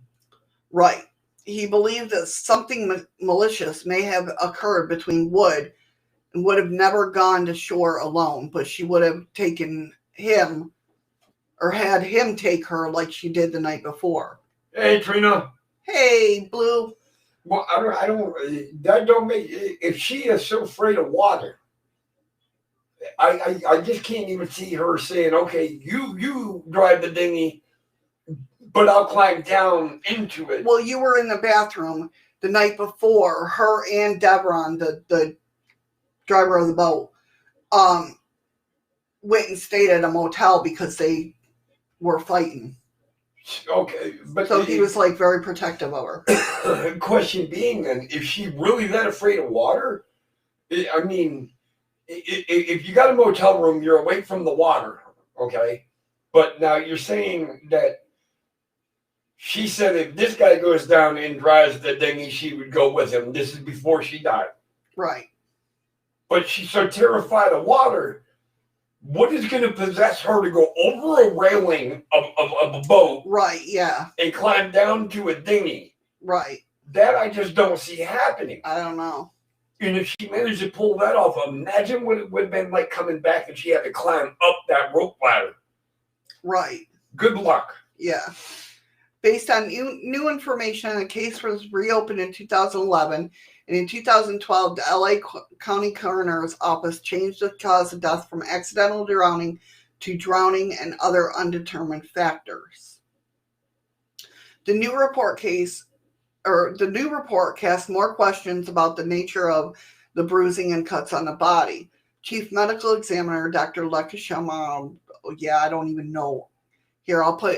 [SPEAKER 2] Right. He believed that something malicious may have occurred between Wood and would have never gone to shore alone, but she would have taken him or had him take her like she did the night before.
[SPEAKER 1] Hey, Trina.
[SPEAKER 2] Hey, Blue.
[SPEAKER 1] Well, that don't make, if she is so afraid of water, I just can't even see her saying, okay, you drive the dinghy, but I'll climb down into it.
[SPEAKER 2] Well, you were in the bathroom the night before. Her and Dabron, the driver of the boat, went and stayed at a motel because they were fighting.
[SPEAKER 1] Okay, but
[SPEAKER 2] so he was like very protective of her.
[SPEAKER 1] Question being, then, is she really that afraid of water? I mean, if you got a motel room, you're away from the water, okay? But now you're saying that she said if this guy goes down and drives the dinghy, she would go with him. This is before she died.
[SPEAKER 2] Right.
[SPEAKER 1] But she's so terrified of water. What is going to possess her to go over a railing of a boat?
[SPEAKER 2] Right, yeah.
[SPEAKER 1] And climb down to a dinghy?
[SPEAKER 2] Right.
[SPEAKER 1] That I just don't see happening.
[SPEAKER 2] I don't know.
[SPEAKER 1] And if she managed to pull that off, imagine what it would have been like coming back and she had to climb up that rope ladder.
[SPEAKER 2] Right.
[SPEAKER 1] Good luck.
[SPEAKER 2] Yeah. Based on new information, the case was reopened in 2011, and in 2012, the LA County Coroner's Office changed the cause of death from accidental drowning to drowning and other undetermined factors. The new report cast more questions about the nature of the bruising and cuts on the body. Chief Medical Examiner Dr. Lekashama, I don't even know. Here, I'll put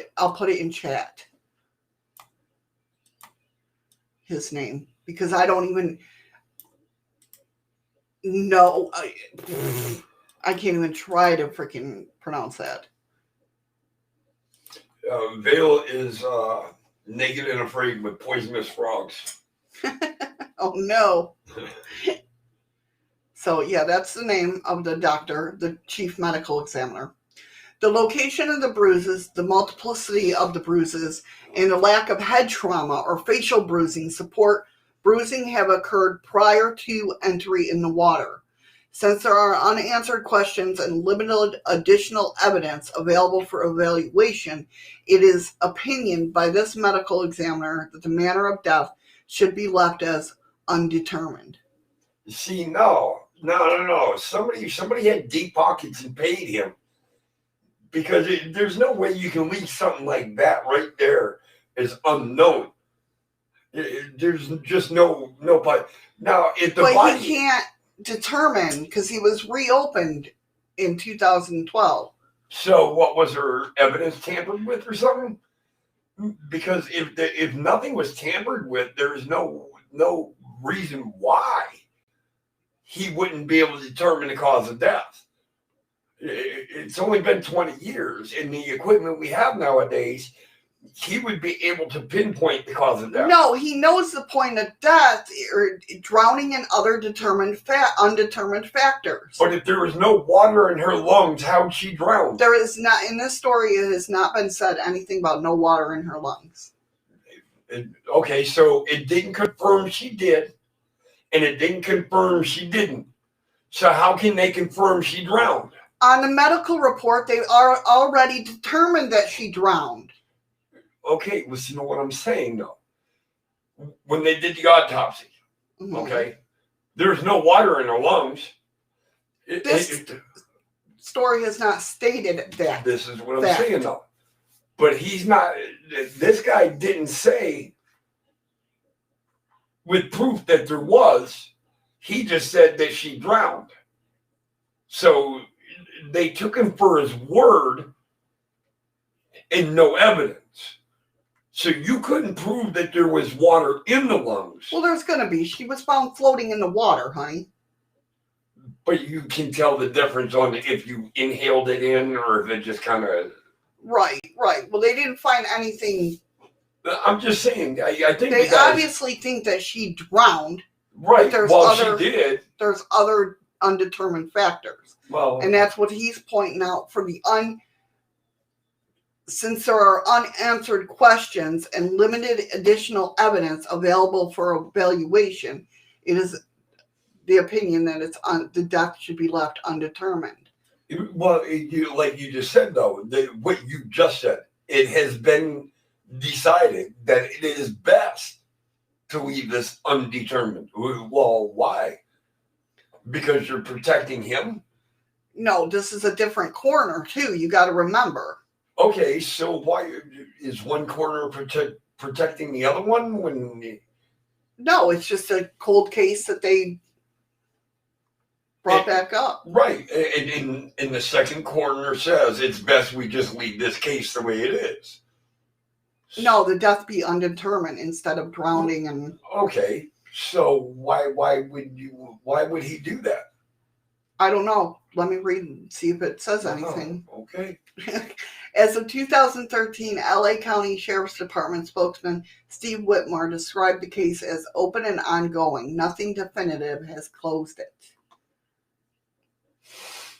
[SPEAKER 2] it in chat. His name, because I don't even know. I can't even try to freaking pronounce that.
[SPEAKER 1] Vale is naked and afraid with poisonous frogs.
[SPEAKER 2] Oh no. So yeah, that's the name of the doctor, the chief medical examiner. The location of the bruises, the multiplicity of the bruises, and the lack of head trauma or facial bruising support bruising have occurred prior to entry in the water. Since there are unanswered questions and limited additional evidence available for evaluation, it is opinion by this medical examiner that the manner of death should be left as undetermined.
[SPEAKER 1] See, no. Somebody had deep pockets and paid him. Because there's no way you can leave something like that right there as unknown. There's just no part. Now, if the body...
[SPEAKER 2] he can't determine because he was reopened in 2012.
[SPEAKER 1] So what, was her evidence tampered with or something? Because if nothing was tampered with, there's no reason why he wouldn't be able to determine the cause of death. It's only been 20 years, and the equipment we have nowadays, he would be able to pinpoint the cause of death.
[SPEAKER 2] No, he knows the point of death, or drowning and other undetermined factors.
[SPEAKER 1] But if there was no water in her lungs, how would she drown?
[SPEAKER 2] There is not, in this story, it has not been said anything about no water in her lungs.
[SPEAKER 1] Okay, so it didn't confirm she did, and it didn't confirm she didn't. So how can they confirm she drowned?
[SPEAKER 2] On the medical report, they are already determined that she drowned.
[SPEAKER 1] Okay, listen to what I'm saying, though. When they did the autopsy, okay, there's no water in her lungs.
[SPEAKER 2] This story has not stated that.
[SPEAKER 1] This is what I'm saying, though. But he's not, this guy didn't say with proof that there was. He just said that she drowned. So they took him for his word and no evidence. So you couldn't prove that there was water in the lungs.
[SPEAKER 2] Well, there's going to be. She was found floating in the water, honey.
[SPEAKER 1] But you can tell the difference on if you inhaled it in or if it just kind of...
[SPEAKER 2] Right. Well, they didn't find anything.
[SPEAKER 1] I'm just saying, I think
[SPEAKER 2] they obviously think that she drowned.
[SPEAKER 1] Right. Well,
[SPEAKER 2] she
[SPEAKER 1] did.
[SPEAKER 2] There's other undetermined factors.
[SPEAKER 1] Well,
[SPEAKER 2] and that's what he's pointing out for the since there are unanswered questions and limited additional evidence available for evaluation, it is the opinion that the death should be left undetermined.
[SPEAKER 1] Well, like you just said, though, what you just said, it has been decided that it is best to leave this undetermined. Well, why? Because you're protecting him?
[SPEAKER 2] No, this is a different coroner, too. You got to remember.
[SPEAKER 1] Okay, so why is one coroner protecting the other one when...
[SPEAKER 2] No, it's just a cold case that they brought back up.
[SPEAKER 1] Right, and the second coroner says it's best we just leave this case the way it is.
[SPEAKER 2] No, the death be undetermined instead of drowning and...
[SPEAKER 1] Okay, so why would he do that?
[SPEAKER 2] I don't know. Let me read and see if it says anything.
[SPEAKER 1] Okay.
[SPEAKER 2] As of 2013, LA County Sheriff's Department spokesman Steve Whitmore described the case as open and ongoing. Nothing definitive has closed it.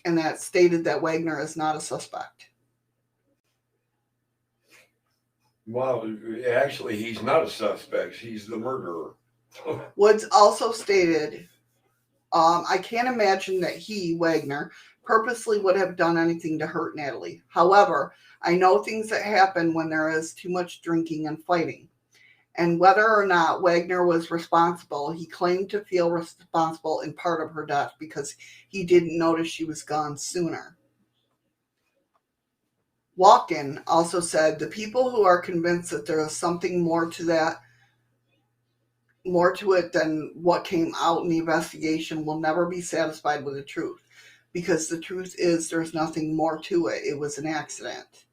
[SPEAKER 2] And that stated that Wagner is not a suspect.
[SPEAKER 1] Well, actually, he's not a suspect. He's the murderer.
[SPEAKER 2] Woods also stated, I can't imagine that he, Wagner, purposely would have done anything to hurt Natalie. However, I know things that happen when there is too much drinking and fighting. And whether or not Wagner was responsible, he claimed to feel responsible in part of her death because he didn't notice she was gone sooner. Walken also said, the people who are convinced that there is something more to it than what came out in the investigation will never be satisfied with the truth. Because the truth is there's nothing more to it. It was an accident.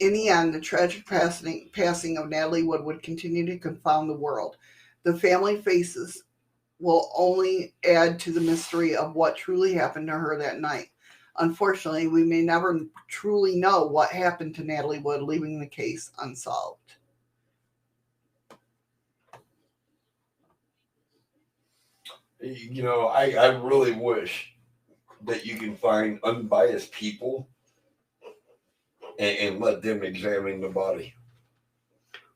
[SPEAKER 2] In the end, the tragic passing of Natalie Wood would continue to confound the world. The family faces will only add to the mystery of what truly happened to her that night. Unfortunately, we may never truly know what happened to Natalie Wood, leaving the case unsolved.
[SPEAKER 1] You know, I really wish that you can find unbiased people and let them examine the body.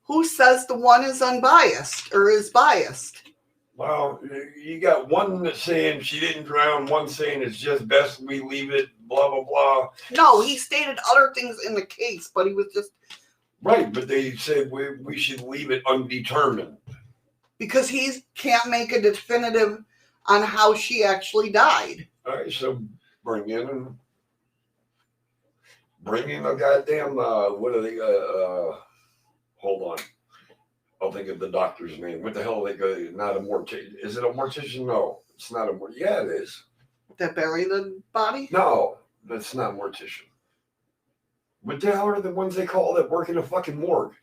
[SPEAKER 2] Who says the one is unbiased or is biased?
[SPEAKER 1] Well, you got one that's saying she didn't drown, one saying it's just best we leave it, blah, blah, blah.
[SPEAKER 2] No, he stated other things in the case, but he was just...
[SPEAKER 1] Right, but they said we should leave it undetermined. Because
[SPEAKER 2] he can't make a definitive on how she actually died.
[SPEAKER 1] All right, so bring in a goddamn, what are they, hold on. I'll think of the doctor's name. What the hell are they go? Not a mortician. Is it a mortician? No, it's not a mortician. Yeah, it is.
[SPEAKER 2] That bury the body?
[SPEAKER 1] No, that's not a mortician. What the hell are the ones they call that work in a fucking morgue?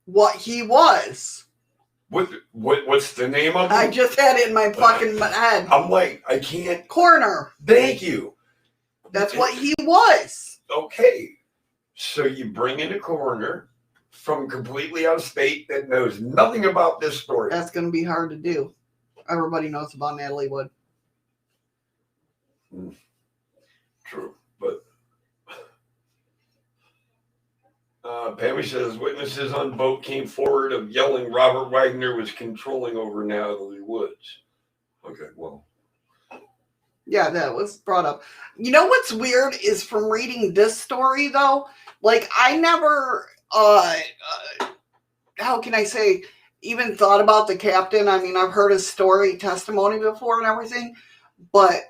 [SPEAKER 2] What he was.
[SPEAKER 1] What's the name of it?
[SPEAKER 2] I just had it in my fucking head.
[SPEAKER 1] I'm like, I can't.
[SPEAKER 2] Coroner.
[SPEAKER 1] Thank you.
[SPEAKER 2] That's what he was.
[SPEAKER 1] Okay. So you bring in a coroner from completely out of state that knows nothing about this story.
[SPEAKER 2] That's going to be hard to do. Everybody knows about Natalie Wood.
[SPEAKER 1] True, but Pammy says witnesses on boat came forward of yelling Robert Wagner was controlling over Natalie Woods. Okay, well.
[SPEAKER 2] Yeah, that was brought up. You know what's weird is from reading this story, though, like I never, how can I say, even thought about the captain. I mean, I've heard his story, testimony before and everything, but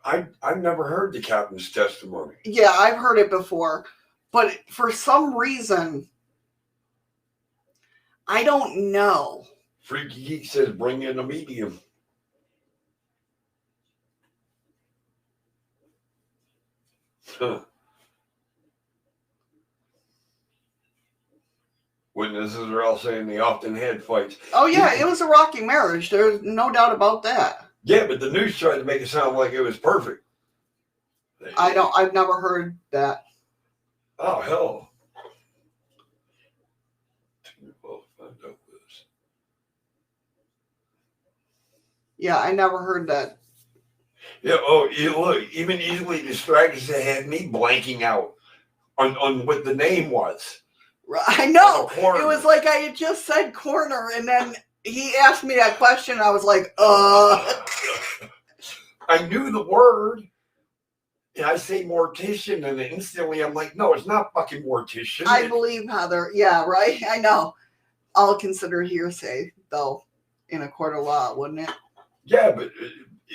[SPEAKER 1] I've never heard the captain's testimony.
[SPEAKER 2] Yeah, I've heard it before. But for some reason, I don't know.
[SPEAKER 1] Freaky Geek says bring in a medium. Huh. Witnesses are all saying they often had fights.
[SPEAKER 2] Oh yeah, it was a rocky marriage. There's no doubt about that.
[SPEAKER 1] Yeah, but the news tried to make it sound like it was perfect.
[SPEAKER 2] I've never heard that.
[SPEAKER 1] Oh, hell. Well, find out this.
[SPEAKER 2] Yeah, I never heard that.
[SPEAKER 1] Yeah, look, even easily distracted had me blanking out on what the name was.
[SPEAKER 2] I know.
[SPEAKER 1] Coroner.
[SPEAKER 2] It was like I had just said corner, and then he asked me that question. I was like,
[SPEAKER 1] I knew the word. And I say mortician, and instantly I'm like, no, it's not fucking mortician.
[SPEAKER 2] I believe Heather. Yeah, right? I know. All considered hearsay, though, in a court of law, wouldn't it?
[SPEAKER 1] Yeah, but...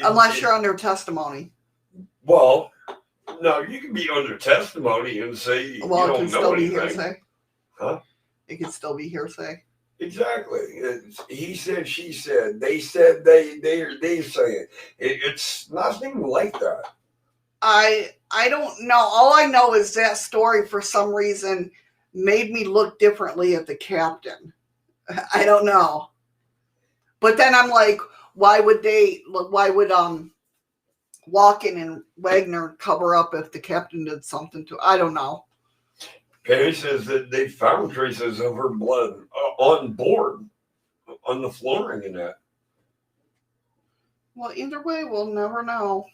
[SPEAKER 2] Unless you're under testimony.
[SPEAKER 1] Well, no, you can be under testimony and say
[SPEAKER 2] Well,
[SPEAKER 1] you
[SPEAKER 2] it can
[SPEAKER 1] don't know
[SPEAKER 2] still be
[SPEAKER 1] anything.
[SPEAKER 2] hearsay.
[SPEAKER 1] Huh?
[SPEAKER 2] It can still be hearsay.
[SPEAKER 1] Exactly. He said, she said, they said, they say it. It's nothing like that.
[SPEAKER 2] I don't know. All I know is that story, for some reason, made me look differently at the captain. I don't know. But then I'm like, why would Walken and Wagner cover up if the captain did something to? I don't know.
[SPEAKER 1] Perry says that they found traces of her blood on board, on the flooring and that.
[SPEAKER 2] Well, either way, we'll never know,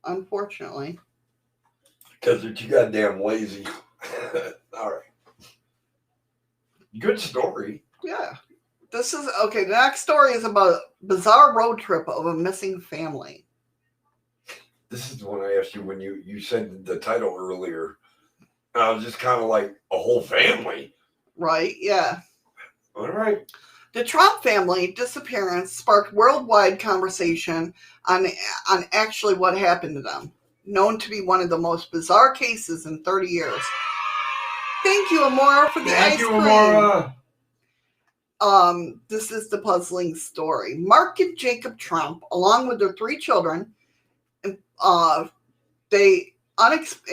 [SPEAKER 2] unfortunately.
[SPEAKER 1] Because they're too goddamn lazy. All right. Good story.
[SPEAKER 2] Yeah. This is, okay, the next story is about a bizarre road trip of a missing family.
[SPEAKER 1] This is the one I asked you when you said the title earlier. And I was just kind of like, a whole family?
[SPEAKER 2] Right, yeah.
[SPEAKER 1] All right.
[SPEAKER 2] The Trump family disappearance sparked worldwide conversation on actually what happened to them, known to be one of the most bizarre cases in 30 years. Thank you, Amora, for the ice cream.
[SPEAKER 1] Amora.
[SPEAKER 2] This is the puzzling story. Mark and Jacob Trump, along with their 3 children, they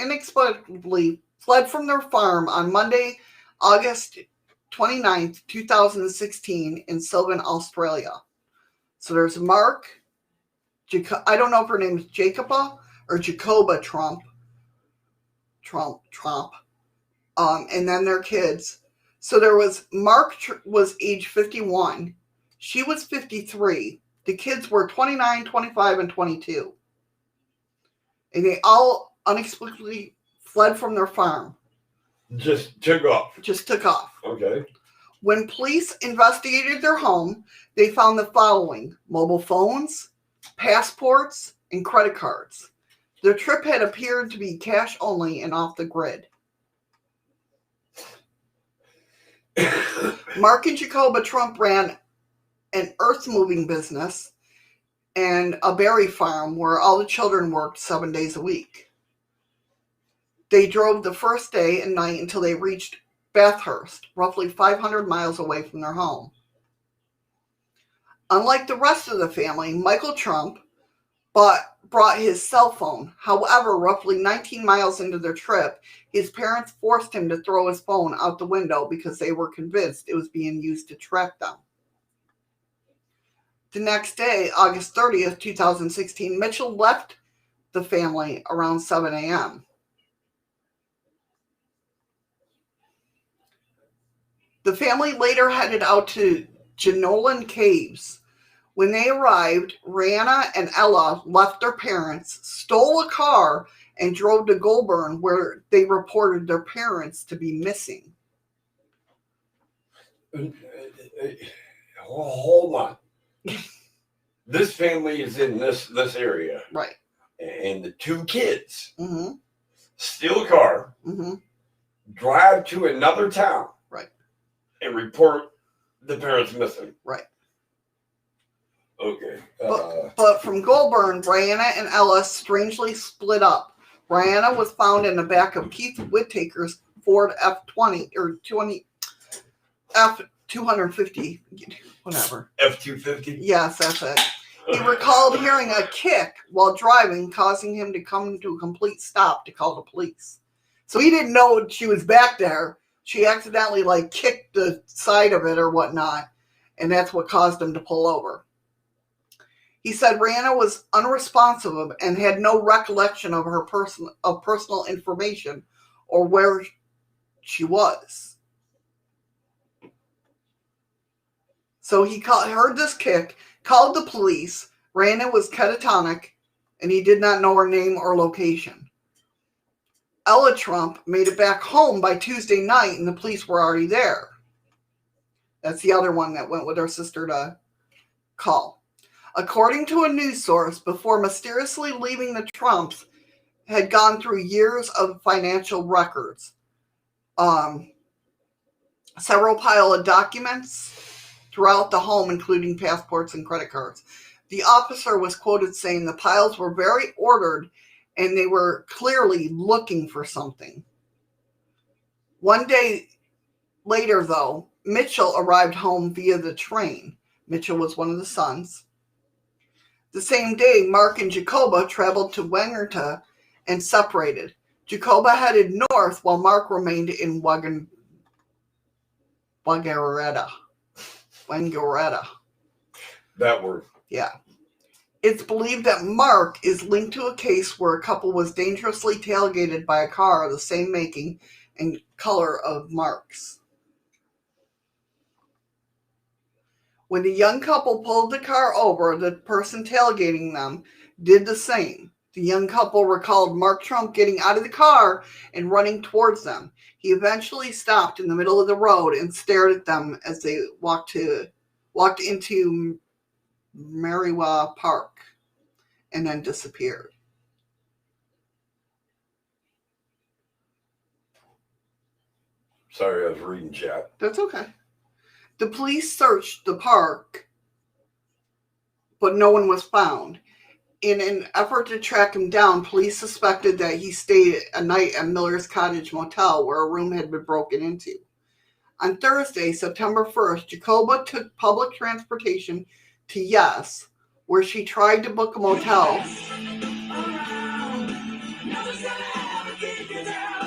[SPEAKER 2] inexplicably fled from their farm on Monday, August 29th, 2016 in Sylvan, Australia. So there's Mark, I don't know if her name is Jacoba or Jacoba Trump, and then their kids. So there was, Mark was age 51. She was 53. The kids were 29, 25, and 22. And they all inexplicably fled from their farm.
[SPEAKER 1] Just took off.
[SPEAKER 2] Okay. When police investigated their home, they found the following: mobile phones, passports, and credit cards. Their trip had appeared to be cash only and off the grid. Mark and Jacoba Trump ran an earth-moving business and a berry farm where all the children worked 7 days a week. They drove the first day and night until they reached Bathurst, roughly 500 miles away from their home. Unlike the rest of the family, Michael Trump brought his cell phone. However, roughly 19 miles into their trip, his parents forced him to throw his phone out the window because they were convinced it was being used to track them. The next day, August 30th, 2016, Mitchell left the family around 7 a.m. The family later headed out to Jenolan Caves. When they arrived, Rihanna and Ella left their parents, stole a car, and drove to Goulburn, where they reported their parents to be missing.
[SPEAKER 1] Hold on. This family is in this area.
[SPEAKER 2] Right.
[SPEAKER 1] And the 2 kids
[SPEAKER 2] Mm-hmm.
[SPEAKER 1] steal a car,
[SPEAKER 2] Mm-hmm.
[SPEAKER 1] drive to another town.
[SPEAKER 2] Right.
[SPEAKER 1] And report the parents missing.
[SPEAKER 2] Right.
[SPEAKER 1] Okay.
[SPEAKER 2] But from Goulburn, Brianna and Ella strangely split up. Brianna was found in the back of Keith Whittaker's Ford F-20 or 20 F-250, whatever.
[SPEAKER 1] F-250?
[SPEAKER 2] Yes, that's it. He recalled hearing a kick while driving, causing him to come to a complete stop to call the police. So he didn't know she was back there. She accidentally kicked the side of it or whatnot, and that's what caused him to pull over. He said Rihanna was unresponsive and had no recollection of her personal information or where she was. So he heard this kick, called the police. Rihanna was catatonic, and he did not know her name or location. Ella Trump made it back home by Tuesday night, and the police were already there. That's the other one that went with her sister to call. According to a news source, before mysteriously leaving, the Trumps had gone through years of financial records. Several pile of documents throughout the home, including passports and credit cards. The officer was quoted saying the piles were very ordered and they were clearly looking for something. One day later, though, Mitchell arrived home via the train. Mitchell was one of the sons. The same day, Mark and Jacoba traveled to Welllllcome To and separated. Jacoba headed north while Mark remained in Wangaratta.
[SPEAKER 1] That word.
[SPEAKER 2] Yeah. It's believed that Mark is linked to a case where a couple was dangerously tailgated by a car of the same making and color of Mark's. When the young couple pulled the car over, the person tailgating them did the same. The young couple recalled Mark Trump getting out of the car and running towards them. He eventually stopped in the middle of the road and stared at them as they walked into Mariwa Park and then disappeared.
[SPEAKER 1] Sorry, I was reading chat.
[SPEAKER 2] That's okay. The police searched the park, but no one was found. In an effort to track him down, police suspected that he stayed a night at Miller's Cottage Motel, where a room had been broken into. On Thursday, September 1st, Jacoba took public transportation to Yes, where she tried to book a motel.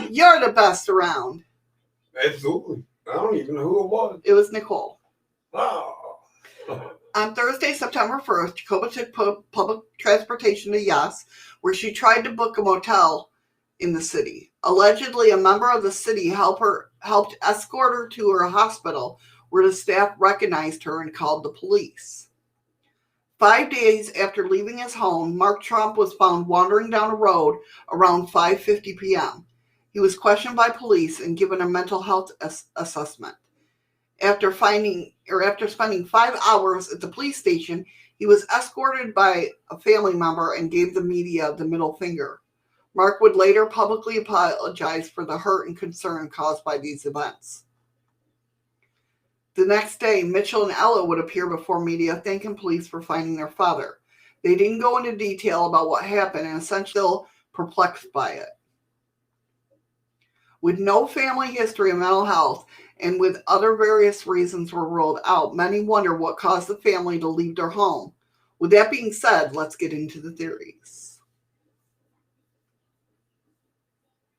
[SPEAKER 2] You're the best around.
[SPEAKER 1] Absolutely. I don't even know who it was.
[SPEAKER 2] It was Nicole.
[SPEAKER 1] Oh.
[SPEAKER 2] On Thursday, September 1st, Jacoba took public transportation to Yes, where she tried to book a motel in the city. Allegedly, a member of the city helped escort her to her hospital, where the staff recognized her and called the police. 5 days after leaving his home, Mark Trump was found wandering down a road around 5:50 p.m. He was questioned by police and given a mental health assessment. After spending 5 hours at the police station, he was escorted by a family member and gave the media the middle finger. Mark would later publicly apologize for the hurt and concern caused by these events. The next day, Mitchell and Ella would appear before media thanking police for finding their father. They didn't go into detail about what happened and essentially perplexed by it. With no family history of mental health and with other various reasons were ruled out, many wonder what caused the family to leave their home. With that being said, let's get into the theories.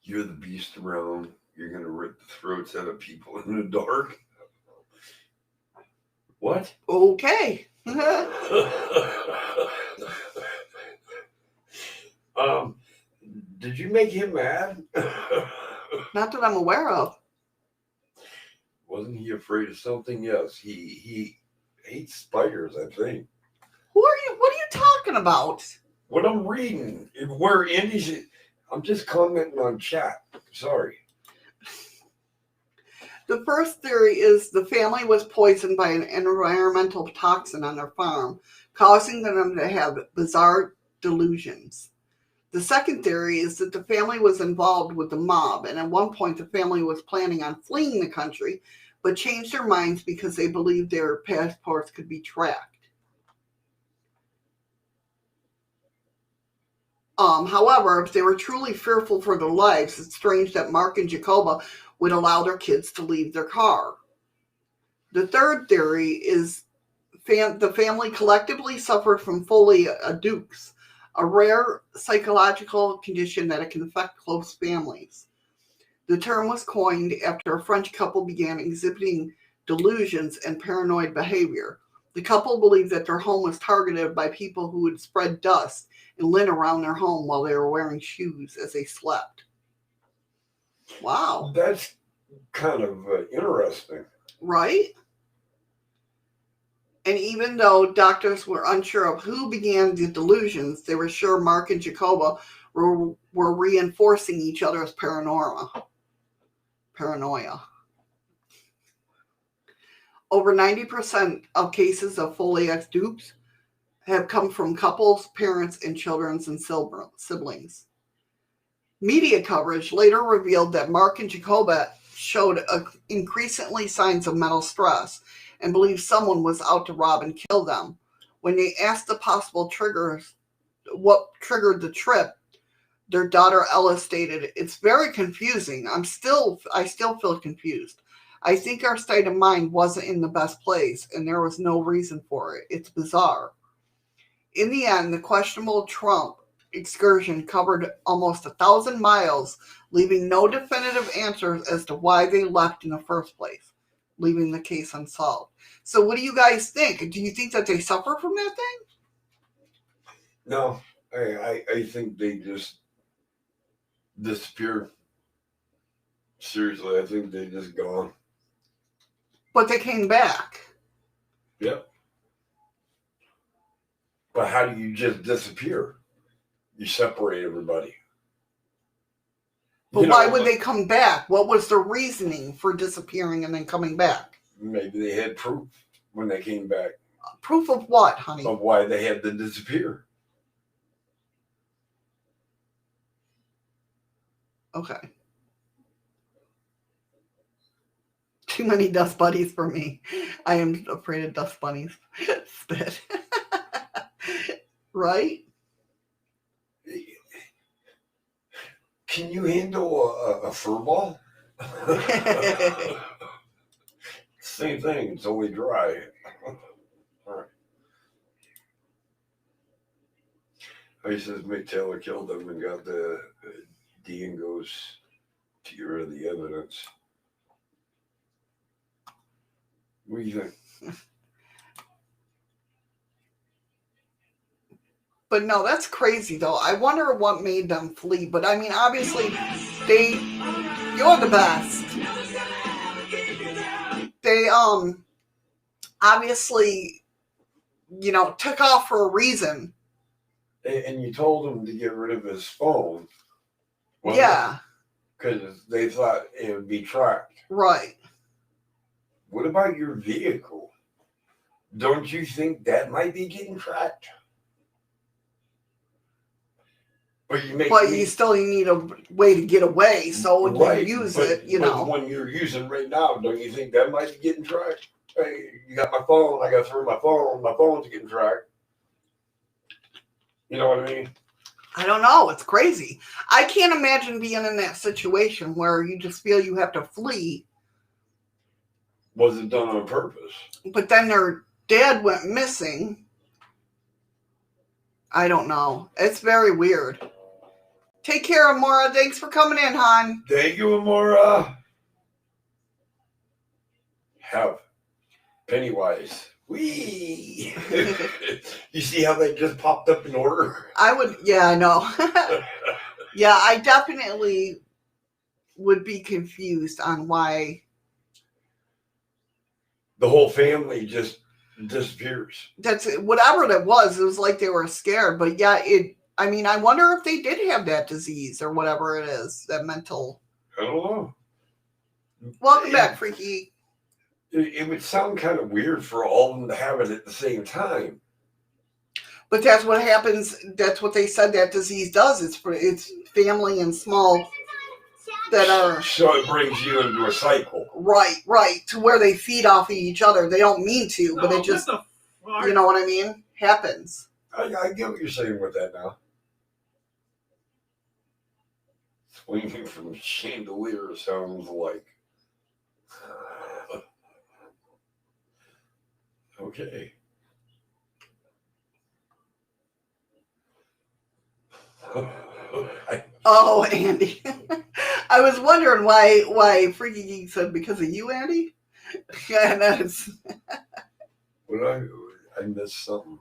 [SPEAKER 1] You're the beast around. You're going to rip the throats out of people in the dark. What?
[SPEAKER 2] Okay.
[SPEAKER 1] Did you make him mad?
[SPEAKER 2] Not that I'm aware of.
[SPEAKER 1] Wasn't he afraid of something? Yes, he hates spiders, I think.
[SPEAKER 2] What are you talking about?
[SPEAKER 1] What I'm reading, where Andy's, I'm just commenting on chat. Sorry.
[SPEAKER 2] The first theory is the family was poisoned by an environmental toxin on their farm, causing them to have bizarre delusions. The second theory is that the family was involved with the mob, and at one point the family was planning on fleeing the country, but changed their minds because they believed their passports could be tracked. However, if they were truly fearful for their lives, it's strange that Mark and Jacoba would allow their kids to leave their car. The third theory is the family collectively suffered from folie à deux, a rare psychological condition that can affect close families. The term was coined after a French couple began exhibiting delusions and paranoid behavior. The couple believed that their home was targeted by people who would spread dust and lint around their home while they were wearing shoes as they slept. Wow.
[SPEAKER 1] That's kind of interesting.
[SPEAKER 2] Right? And even though doctors were unsure of who began the delusions, they were sure Mark and Jacoba were reinforcing each other's paranoia. Over 90% of cases of folie à deux have come from couples, parents, and children and siblings. Media coverage later revealed that Mark and Jacoba showed increasingly signs of mental stress and believed someone was out to rob and kill them. When they asked the possible triggers, what triggered the trip, their daughter Ella stated, "It's very confusing. I still feel confused. I think our state of mind wasn't in the best place, and there was no reason for it. It's bizarre." In the end, the questionable Trump excursion covered almost 1,000 miles, leaving no definitive answers as to why they left in the first place, leaving the case unsolved. So what do you guys think? Do you think that they suffer from that thing?
[SPEAKER 1] No, I think they just disappeared. Seriously, I think they just gone.
[SPEAKER 2] But they came back.
[SPEAKER 1] Yep. But how do you just disappear? You separate everybody.
[SPEAKER 2] But why would they come back? What was the reasoning for disappearing and then coming back?
[SPEAKER 1] Maybe they had proof when they came back.
[SPEAKER 2] Proof of what, honey?
[SPEAKER 1] Of why they had to disappear.
[SPEAKER 2] Okay. Too many dust bunnies for me. I am afraid of dust bunnies. Spit. Right?
[SPEAKER 1] Can you handle a fur ball? Same thing. It's only dry. All right. He says Mick Taylor killed him and got the Dingos to get rid of the evidence. What do you think?
[SPEAKER 2] But no, that's crazy though. I wonder what made them flee. But I mean, obviously, you're the best. They, obviously, took off for a reason.
[SPEAKER 1] And you told him to get rid of his phone.
[SPEAKER 2] Yeah.
[SPEAKER 1] Because they thought it would be tracked.
[SPEAKER 2] Right.
[SPEAKER 1] What about your vehicle? Don't you think that might be getting tracked? But you
[SPEAKER 2] need a way to get away, so when you use it,
[SPEAKER 1] But when you're using right now, don't you think that might be getting tracked? Hey, you got my phone, I got through my phone's getting tracked. You know what I mean?
[SPEAKER 2] I don't know. It's crazy. I can't imagine being in that situation where you just feel you have to flee.
[SPEAKER 1] Was it done on purpose?
[SPEAKER 2] But then their dad went missing. I don't know. It's very weird. Take care, Amora. Thanks for coming in, hon.
[SPEAKER 1] Thank you, Amora. Have Pennywise. Whee! You see how they just popped up in order?
[SPEAKER 2] Yeah, I know. Yeah, I definitely would be confused on why
[SPEAKER 1] the whole family just disappears.
[SPEAKER 2] That's whatever it was like they were scared. But yeah, I wonder if they did have that disease or whatever it is, that mental.
[SPEAKER 1] I don't know.
[SPEAKER 2] Welcome back, Freaky.
[SPEAKER 1] It would sound kind of weird for all of them to have it at the same time.
[SPEAKER 2] But that's what happens. That's what they said that disease does. It's family and small that are.
[SPEAKER 1] So it brings you into a cycle.
[SPEAKER 2] Right. To where they feed off of each other. They don't mean to, but it just, you know what I mean? Happens.
[SPEAKER 1] I get what you're saying with that now. Swinging from a chandelier sounds like. Okay.
[SPEAKER 2] Oh, Andy. I was wondering why Freaky Geek said because of you, Andy. Yeah, that's
[SPEAKER 1] I missed something.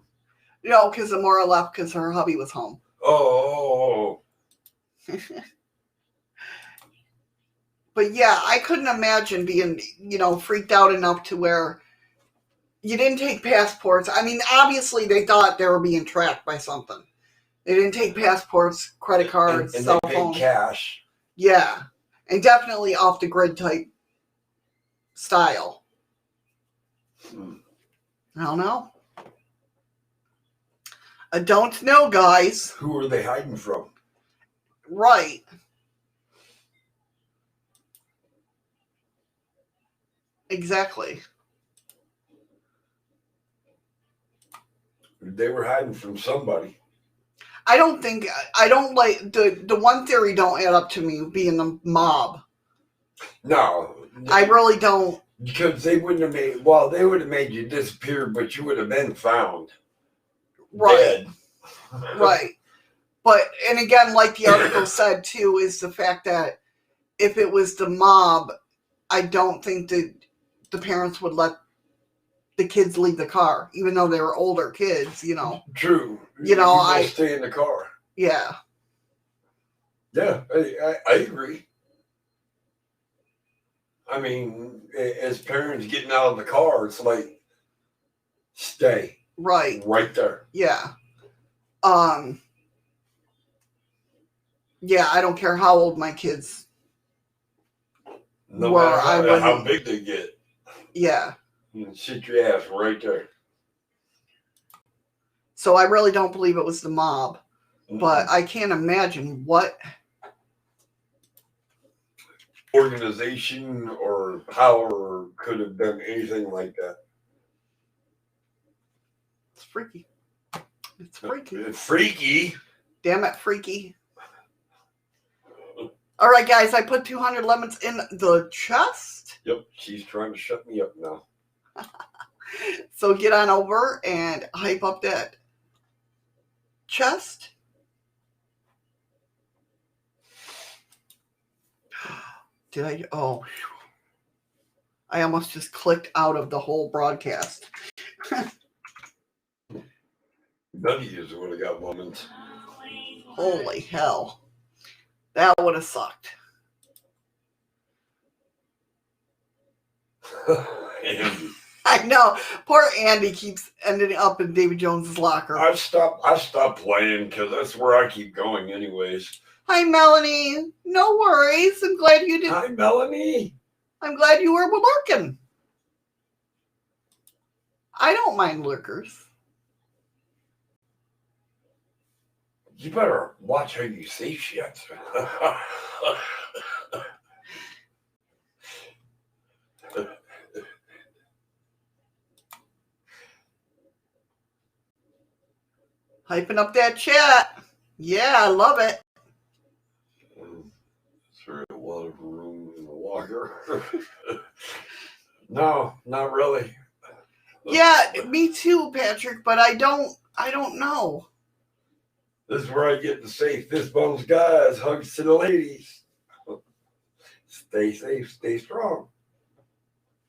[SPEAKER 2] because Amora left because her hubby was home.
[SPEAKER 1] Oh.
[SPEAKER 2] But yeah, I couldn't imagine being, freaked out enough to where you didn't take passports. I mean, obviously they thought they were being tracked by something. They didn't take passports, credit cards,
[SPEAKER 1] and
[SPEAKER 2] cell
[SPEAKER 1] they paid
[SPEAKER 2] phone.
[SPEAKER 1] cash.
[SPEAKER 2] Yeah, and definitely off the grid type style. I don't know. I don't know, guys.
[SPEAKER 1] Who are they hiding from?
[SPEAKER 2] Right. Exactly.
[SPEAKER 1] They were hiding from somebody.
[SPEAKER 2] I don't like the one theory don't add up to me being the mob.
[SPEAKER 1] No.
[SPEAKER 2] I really don't.
[SPEAKER 1] Because they wouldn't have they would have made you disappear, but you would have been found.
[SPEAKER 2] Right.
[SPEAKER 1] Dead.
[SPEAKER 2] Right. But, and again, like the article said too, is the fact that if it was the mob, I don't think that the parents would let the kids leave the car, even though they were older kids,
[SPEAKER 1] True.
[SPEAKER 2] I
[SPEAKER 1] stay in the car.
[SPEAKER 2] Yeah.
[SPEAKER 1] Yeah, I agree. I mean, as parents getting out of the car, it's like, stay.
[SPEAKER 2] Right.
[SPEAKER 1] Right there.
[SPEAKER 2] Yeah. Yeah, I don't care how old my kids
[SPEAKER 1] No
[SPEAKER 2] were.
[SPEAKER 1] matter how big they get.
[SPEAKER 2] Yeah.
[SPEAKER 1] You can sit your ass right there.
[SPEAKER 2] So I really don't believe it was the mob.
[SPEAKER 1] Mm-hmm.
[SPEAKER 2] But I can't imagine what
[SPEAKER 1] organization or power could have done anything like that.
[SPEAKER 2] It's freaky. It's freaky.
[SPEAKER 1] It's freaky.
[SPEAKER 2] Damn it, freaky. All right, guys, I put 200 lemons in the chest.
[SPEAKER 1] Yep, she's trying to shut me up now.
[SPEAKER 2] So get on over and hype up that chest. Did I? Oh, I almost just clicked out of the whole broadcast.
[SPEAKER 1] None of you would have got lemons.
[SPEAKER 2] Holy hell. That would have sucked.
[SPEAKER 1] Andy.
[SPEAKER 2] I know. Poor Andy keeps ending up in David Jones's locker.
[SPEAKER 1] I stopped playing because that's where I keep going anyways.
[SPEAKER 2] Hi, Melanie. No worries. I'm glad you did.
[SPEAKER 1] Hi, Melanie.
[SPEAKER 2] I'm glad you were lurking. I don't mind lurkers.
[SPEAKER 1] You better watch how you say shit.
[SPEAKER 2] Hyping up that chat. Yeah, I love it.
[SPEAKER 1] Is there a lot of room in the locker? No, not really.
[SPEAKER 2] Yeah, me too, Patrick, but I don't know.
[SPEAKER 1] This is where I get to say fist bumps, guys, hugs to the ladies. Stay safe, stay strong.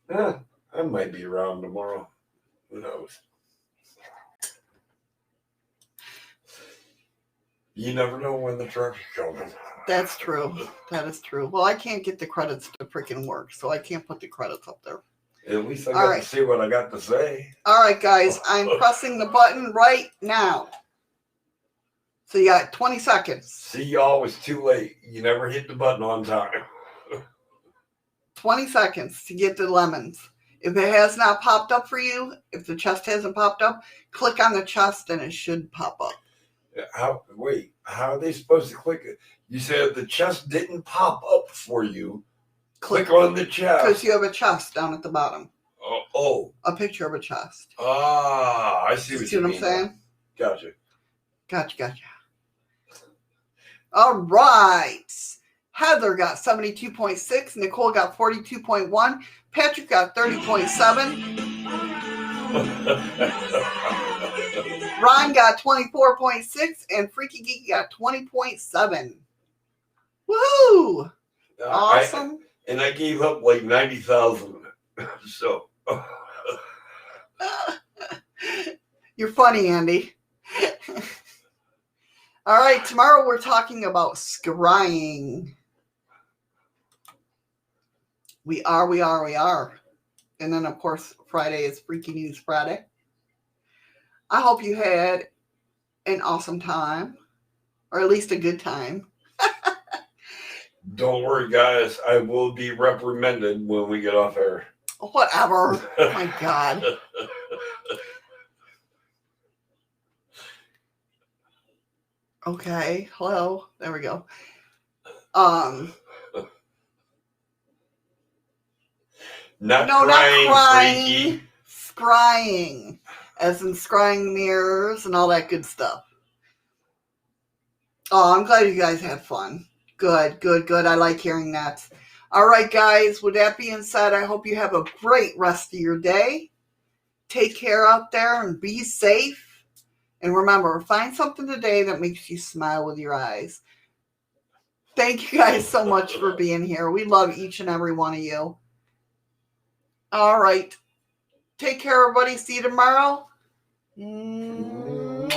[SPEAKER 1] I might be around tomorrow. Who knows? You never know when the truck's coming.
[SPEAKER 2] That's true. That is true. Well, I can't get the credits to freaking work, so I can't put the credits up there.
[SPEAKER 1] At least I got to see what I got to say.
[SPEAKER 2] All right, guys. I'm pressing the button right now. So you got 20 seconds.
[SPEAKER 1] See, y'all, it's too late. You never hit the button on time.
[SPEAKER 2] 20 seconds to get the lemons. If it has not popped up for you, if the chest hasn't popped up, click on the chest and it should pop up.
[SPEAKER 1] How are they supposed to click it? You said the chest didn't pop up for you. Click on the chest.
[SPEAKER 2] Because you have a chest down at the bottom.
[SPEAKER 1] Oh.
[SPEAKER 2] A picture of a chest.
[SPEAKER 1] Ah, I see what you mean.
[SPEAKER 2] I'm saying?
[SPEAKER 1] Gotcha.
[SPEAKER 2] Gotcha. All right. Heather got 72.6. Nicole got 42.1. Patrick got 30.7. Ron got 24.6. And Freaky Geek got 20.7. Woohoo! Awesome.
[SPEAKER 1] I gave up like 90,000. So.
[SPEAKER 2] You're funny, Andy. All right, tomorrow we're talking about scrying. We are. And then, of course, Friday is Freaky News Friday. I hope you had an awesome time, or at least a good time.
[SPEAKER 1] Don't worry, guys. I will be reprimanded when we get off air.
[SPEAKER 2] Whatever. Oh, my God. Okay. Hello. There we go.
[SPEAKER 1] Not
[SPEAKER 2] No,
[SPEAKER 1] crying,
[SPEAKER 2] not crying.
[SPEAKER 1] Freaky.
[SPEAKER 2] Scrying. As in scrying mirrors and all that good stuff. Oh, I'm glad you guys had fun. Good. I like hearing that. All right, guys. With that being said, I hope you have a great rest of your day. Take care out there and be safe. And remember, find something today that makes you smile with your eyes. Thank you guys so much for being here. We love each and every one of you. All right. Take care, everybody. See you tomorrow.